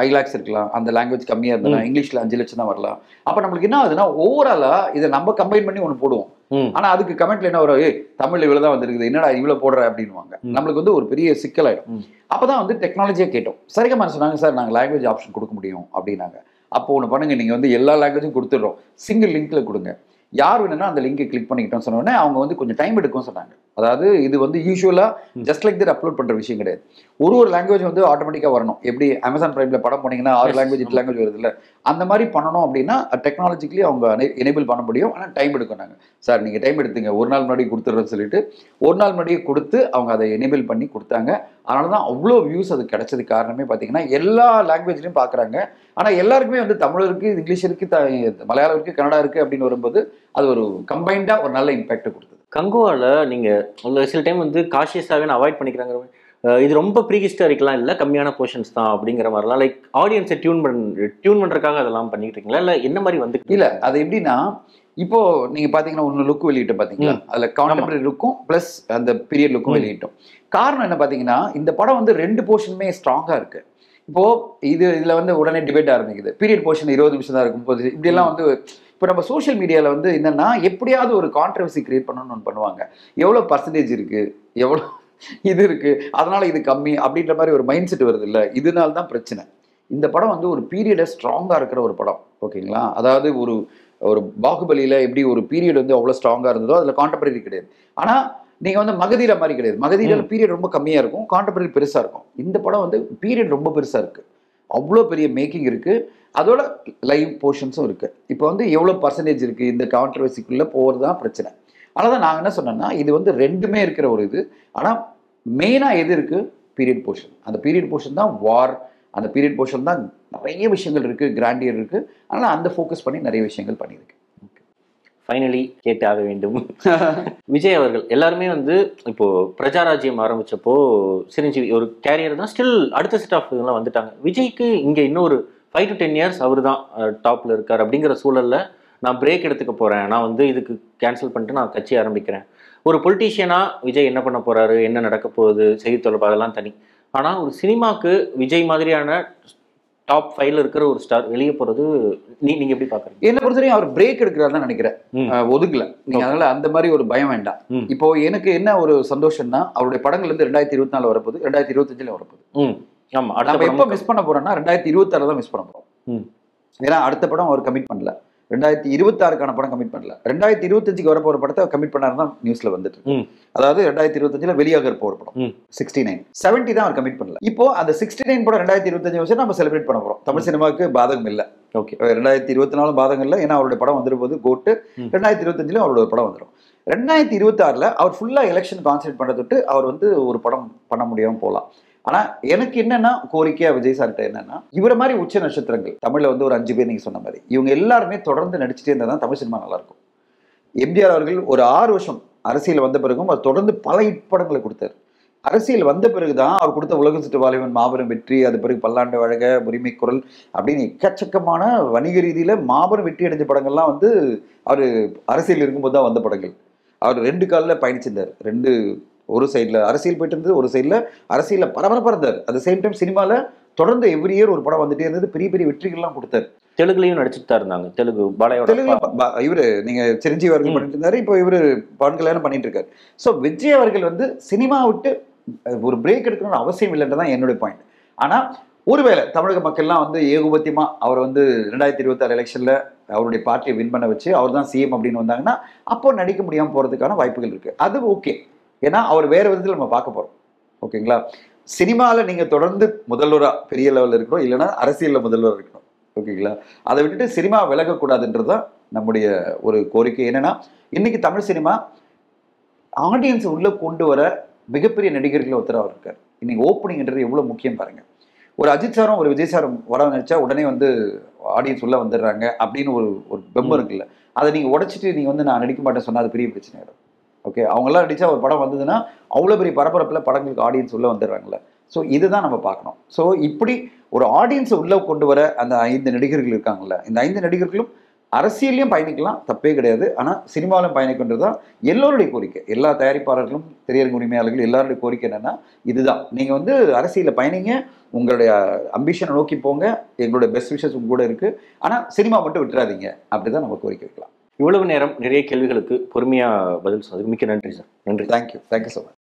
5 lakhs இருக்கலாம். அந்த லாங்குவேஜ் கம்மியாக இருந்ததுன்னா இங்கிலீஷில் 5 லட்சம் தான் வரலாம். அப்போ நம்மளுக்கு என்ன ஆகுதுன்னா, ஓவராலாக இதை நம்ம கம்பைன் பண்ணி ஒன்று போடுவோம், ஆனா அதுக்கு கமெண்ட்ல என்ன வரும், தமிழ் இவ்வளவுதான் வந்திருக்குது, என்னடா இவ்வளவு போடுற அப்படின்னுவாங்க. நம்மளுக்கு வந்து ஒரு பெரிய சிக்கலாயிடும். அப்பதான் வந்து டெக்னாலஜியா கேட்டோம். சரிகமா சொன்னாங்க, சார் நாங்க லாங்குவேஜ் ஆப்ஷன் கொடுக்க முடியும் அப்படின்னாங்க. அப்போ ஒண்ணு பண்ணுங்க, நீங்க வந்து எல்லா லாங்குவேஜும் கொடுத்துடுறோம், சிங்கிள் லிங்க்ல கொடுங்க, யார் வேணும்னா அந்த லிங்கை கிளிக் பண்ணிக்கிட்டோம் சொன்ன உடனே அவங்க வந்து கொஞ்சம் டைம் எடுக்கும் சொன்னாங்க. அதாவது இது வந்து யூஸ்வலா ஜஸ்ட் லைக் தட் அப்லோட் பண்ற விஷயம் கிடையாது. ஒரு லாங்குவேஜ் வந்து ஆட்டோமேட்டிக்கா வரணும். எப்படி அமேசான் பிரைம்ல படம் போனீங்கன்னா 6 லாங்குவேஜ் 8 லாங்குவேஜ் வருது இல்ல, அந்த மாதிரி பண்ணணும் அப்படின்னா டெக்னாலஜிக்கலி அவங்க எனேபிள் பண்ண முடியும். ஆனால் டைம் எடுக்கும். நாங்கள் சார் நீங்கள் டைம் எடுத்துங்க, ஒரு நாள் முன்னாடி கொடுத்துட்றோன்னு சொல்லிட்டு ஒரு நாள் முன்னாடியே கொடுத்து அவங்க அதை எனேபிள் பண்ணி கொடுத்தாங்க. அதனால தான் அவ்வளோ வியூஸ் அது கிடைச்சது. காரணமே பார்த்தீங்கன்னா எல்லா லாங்குவேஜ்லையும் பார்க்குறாங்க. ஆனால் எல்லாருக்குமே வந்து தமிழ் இருக்குது, இங்கிலீஷ் இருக்குது, மலையாளம் இருக்குது, கன்னடா இருக்குது அப்படின்னு வரும்போது அது ஒரு கம்பைண்டாக ஒரு நல்ல இம்பாக்ட் கொடுத்தது. கங்குவால நீங்கள் சில டைம் வந்து காஷியஸாகவே அவாய்ட் பண்ணிக்கிறாங்க. இது ரொம்ப ப்ரீஹிஸ்டாரிக்கலாம் இல்லை, கம்மியான போர்ஷன்ஸ் தான் அப்படிங்கிற மாதிரிலாம் லைக் ஆடியன்ஸை டியூன் பண்ணுறதுக்காக அதெல்லாம் பண்ணிட்டு இருக்கீங்களா, இல்லை என்ன மாதிரி வந்து? இல்லை, அது எப்படின்னா இப்போ நீங்க பாத்தீங்கன்னா ஒன்னு லுக் வெளியிட்டு பாத்தீங்களா, அதுல கான்டெம்பரரி லுக்கும் பிளஸ் அந்த பீரியட் லுக்கும் வெளியிட்டோம். காரணம் என்ன பாத்தீங்கன்னா இந்த படம் வந்து 2 போர்ஷனுமே ஸ்ட்ராங்கா இருக்கு. இப்போ இதுல வந்து உடனே டிபேட் ஆரம்பிக்குது, பீரியட் போர்ஷன் 20 நிமிஷம் தான் இருக்கும் போது இப்படி எல்லாம் வந்து இப்போ நம்ம சோஷியல் மீடியாவில் வந்து என்னன்னா எப்படியாவது ஒரு கான்ட்ரவர்சி கிரியேட் பண்ணணும்னு ஒன்று பண்ணுவாங்க. எவ்வளோ பர்சன்டேஜ் இருக்கு, எவ்வளோ இது இருக்கு, அதனால இது கம்மி அப்படின்ற மாதிரி ஒரு மைண்ட் செட் வருது இல்லை, இதனால தான் பிரச்சனை. இந்த படம் வந்து ஒரு பீரியடை ஸ்ட்ராங்காக இருக்கிற ஒரு படம், ஓகேங்களா. அதாவது ஒரு ஒரு பாகுபலியில் எப்படி ஒரு பீரியட் வந்து அவ்வளோ ஸ்ட்ராங்காக இருந்ததோ அதில் கான்டெம்பரரி கிடையாது. ஆனால் நீங்கள் வந்து மகதீர மாதிரி கிடையாது. மகதீரில் பீரியட் ரொம்ப கம்மியாக இருக்கும், கான்டெம்பரரி பெருசாக இருக்கும். இந்த படம் வந்து பீரியட் ரொம்ப பெருசாக இருக்குது, அவ்வளோ பெரிய மேக்கிங் இருக்குது, அதோட லைவ் போர்ஷன்ஸும் இருக்குது. இப்போ வந்து எவ்வளோ பர்சன்டேஜ் இருக்குது இந்த கான்ட்ரவர்சிக்குள்ளே போகிறது தான் பிரச்சனை. அதனால தான் நாங்கள் என்ன சொன்னோம்னா இது வந்து ரெண்டுமே இருக்கிற ஒரு இது. ஆனால் மெயினாக எது இருக்குது, பீரியட் போர்ஷன். அந்த பீரியட் போர்ஷன் தான் வார், அந்த பீரியட் போர்ஷன் தான் நிறைய விஷயங்கள் இருக்குது, கிராண்டியர் இருக்குது. அதனால் அந்த ஃபோக்கஸ் பண்ணி நிறைய விஷயங்கள் பண்ணியிருக்கு. ஃபைனலி கேட்டாக வேண்டும். விஜய் அவர்கள் எல்லாருமே வந்து இப்போ பிரஜாராஜ்யம் ஆரம்பிச்சப்போ சிரஞ்சீவி ஒரு கேரியர் தான், ஸ்டில் அடுத்த செட் ஆஃப் இதெல்லாம் வந்துட்டாங்க. விஜய்க்கு இங்கே இன்னும் ஒரு 5 to 10 years அவர் தான் டாப்ல இருக்கார். அப்படிங்கிற சூழல்ல நான் பிரேக் எடுத்துக்க போறேன், நான் வந்து இதுக்கு கேன்சல் பண்ணிட்டு நான் கட்சி ஆரம்பிக்கிறேன். ஒரு பொலிட்டீஷியனா விஜய் என்ன பண்ண போறாரு, என்ன நடக்க போகுது, செய்தி தொடர்பு அதெல்லாம் தனி. ஆனால் ஒரு சினிமாக்கு விஜய் மாதிரியான டாப் 5ல இருக்கிற ஒரு ஸ்டார் வெளியே போறது நீங்க எப்படி பாக்குறீங்க? என்ன பொறுத்தவரைக்கும் அவர் பிரேக் எடுக்கிறாருன்னு நினைக்கிறேன், ஒதுக்கல நீங்க. அதனால அந்த மாதிரி ஒரு பயம் வேண்டாம். இப்போ எனக்கு என்ன ஒரு சந்தோஷம்னா அவருடைய படங்கள் வந்து 2024 வரப்போகுது, 2025 வரப்போகுது. ஆமா, நம்ம எப்போ மிஸ் பண்ண போறோம்னா 2026 தான் மிஸ் பண்ண போறோம். ஏன்னா அடுத்த படம் அவர் கமிட் பண்ணல, 2026க்கான படம் கமிட் பண்ணல, 2025க்கு வர போற படத்தை கமிட் பண்ணாருன்னு தான் நியூஸ்ல வந்துட்டு. அதாவது 2025ல வெளியாக போற படம் 69, 70 தான் அவர் கமிட் பண்ணல. இப்போ அந்த 69 படம் 2025 வருஷம் நம்ம செலிப்ரேட் பண்ண போறோம். தமிழ் சினிமாவுக்கு பாதகம் இல்லை. ஓகே, 2024 பாதகம் இல்லை, ஏன்னா அவருடைய படம் வந்துடும் போது கோட்டு 2025 அவரோட படம் வந்துடும். 2026ல அவர் ஃபுல்லா எலெக்ஷன் கான்சென்ட்ரேட் பண்றதுட்டு அவர் வந்து ஒரு படம் பண்ண முடியாம போகலாம். ஆனா எனக்கு என்னன்னா கோரிக்கையா விஜய் சார்கிட்ட என்னன்னா, இவர மாதிரி உச்ச நட்சத்திரங்கள் தமிழ்ல வந்து ஒரு 5 பேர் நீங்க சொன்ன மாதிரி இவங்க எல்லாருமே தொடர்ந்து நடிச்சுட்டே இருந்தா தான் தமிழ் சினிமா நல்லா இருக்கும். எம்ஜிஆர் அவர்கள் ஒரு 6 வருஷம் அரசியல் வந்த பிறகும் அவர் தொடர்ந்து பல படங்களை கொடுத்தாரு. அரசியல் வந்த பிறகுதான் அவர் கொடுத்த உலகம் சுற்று வாலிபன் மாபெரும் வெற்றி, அது பிறகு பல்லாண்டு வழக, உரிமை குரல் அப்படின்னு எக்கச்சக்கமான வணிக ரீதியில மாபெரும் வெற்றி அடைஞ்ச படங்கள்லாம் வந்து அவர் அரசியல் இருக்கும்போது தான் வந்த படங்கள். அவர் 2 காலில் பயணிச்சிருந்தார். ஒரு சைடில் அரசியல் போயிட்டு இருந்தது, ஒரு சைடில் அரசியலில் பரபரப்பாக இருந்தார். அட் த சேம் டைம் சினிமாவில் தொடர்ந்து எவ்ரி இயர் ஒரு படம் வந்துட்டே இருந்தது, பெரிய பெரிய வெற்றிகள்லாம் கொடுத்தாரு. தெலுங்குலையும் நடிச்சுட்டு தான் இருந்தாங்க. தெலுங்குல இவரு நீங்க சிரஞ்சீவி அவர்கள் பண்ணிட்டு இருந்தாரு, இப்போ இவரு பவன் கல்யாணம் பண்ணிட்டு இருக்காரு. ஸோ விஜய் அவர்கள் வந்து சினிமா விட்டு ஒரு பிரேக் எடுக்கணும்னு அவசியம் இல்லைன்றதான் என்னுடைய பாயிண்ட். ஆனால் ஒருவேளை தமிழக மக்கள்லாம் வந்து ஏகபத்தியமா அவர் வந்து 2026 எலெக்ஷன்ல அவருடைய பார்ட்டியை வின் பண்ண வச்சு அவர் தான் சிஎம் அப்படின்னு வந்தாங்கன்னா அப்போ நடிக்க முடியாமல் போறதுக்கான வாய்ப்புகள் இருக்கு. அது ஓகே, ஏன்னா அவர் வேற விதத்தில் நம்ம பார்க்க போறோம். ஓகேங்களா, சினிமாவில் நீங்க தொடர்ந்து முதல்வரா பெரிய லெவலில் இருக்கணும், இல்லைன்னா அரசியலில் முதல்வர் இருக்கணும். ஓகேங்களா, அதை விட்டுட்டு சினிமா விலகக்கூடாதுன்றதுதான் நம்முடைய ஒரு கோரிக்கை. என்னன்னா இன்னைக்கு தமிழ் சினிமா ஆடியன்ஸ் உள்ள கொண்டு வர மிகப்பெரிய நடிகர்கள் ஒருத்தர் அவர் இருக்கார். இன்னைக்கு ஓப்பனிங்ன்றது எவ்வளவு முக்கியம் பாருங்க. ஒரு அஜித் சாரும் ஒரு விஜய் சாரும் படம் நடிச்சா உடனே வந்து ஆடியன்ஸ் உள்ள வந்துடுறாங்க அப்படின்னு ஒரு பெம்பம் இருக்குல்ல, அதை நீங்க உடைச்சிட்டு நீங்க வந்து நான் நடிக்க மாட்டேன் சொன்னா அது பெரிய பிரச்சனை ஆயிடும். ஓகே, அவங்கெல்லாம் நடிச்சா ஒரு படம் வந்ததுன்னா அவ்வளோ பெரிய பரபரப்பில் படங்களுக்கு ஆடியன்ஸ் உள்ள வந்துடுறாங்களே. ஸோ இதுதான் நம்ம பார்க்கணும். ஸோ இப்படி ஒரு ஆடியன்ஸை உள்ள கொண்டு வர அந்த 5 நடிகர்கள் இருக்காங்கல்ல, இந்த 5 நடிகர்களும் அரசியலையும் பயணிக்கலாம், தப்பே கிடையாது. ஆனால் சினிமாவிலும் பயணிக்கின்றது தான் எல்லோருடைய கோரிக்கை. எல்லா தயாரிப்பாளர்களும், திரையரங்கு உரிமையாளர்கள் எல்லாருடைய கோரிக்கை என்னன்னா இதுதான், நீங்கள் வந்து அரசியலில் பயணிங்க, உங்களுடைய அம்பிஷனை நோக்கி போங்க, எங்களுடைய பெஸ்ட் விஷஸ் உங்க கூட இருக்குது, ஆனால் சினிமா மட்டும் விட்டுறாதீங்க. அப்படி தான் நம்ம கோரிக்கை வைக்கலாம். இவ்வளவு நேரம் நிறைய கேள்விகளுக்கு பொறுமையா பதில் சொன்னதுக்கு மிக்க நன்றி சார். நன்றி. Thank you so much.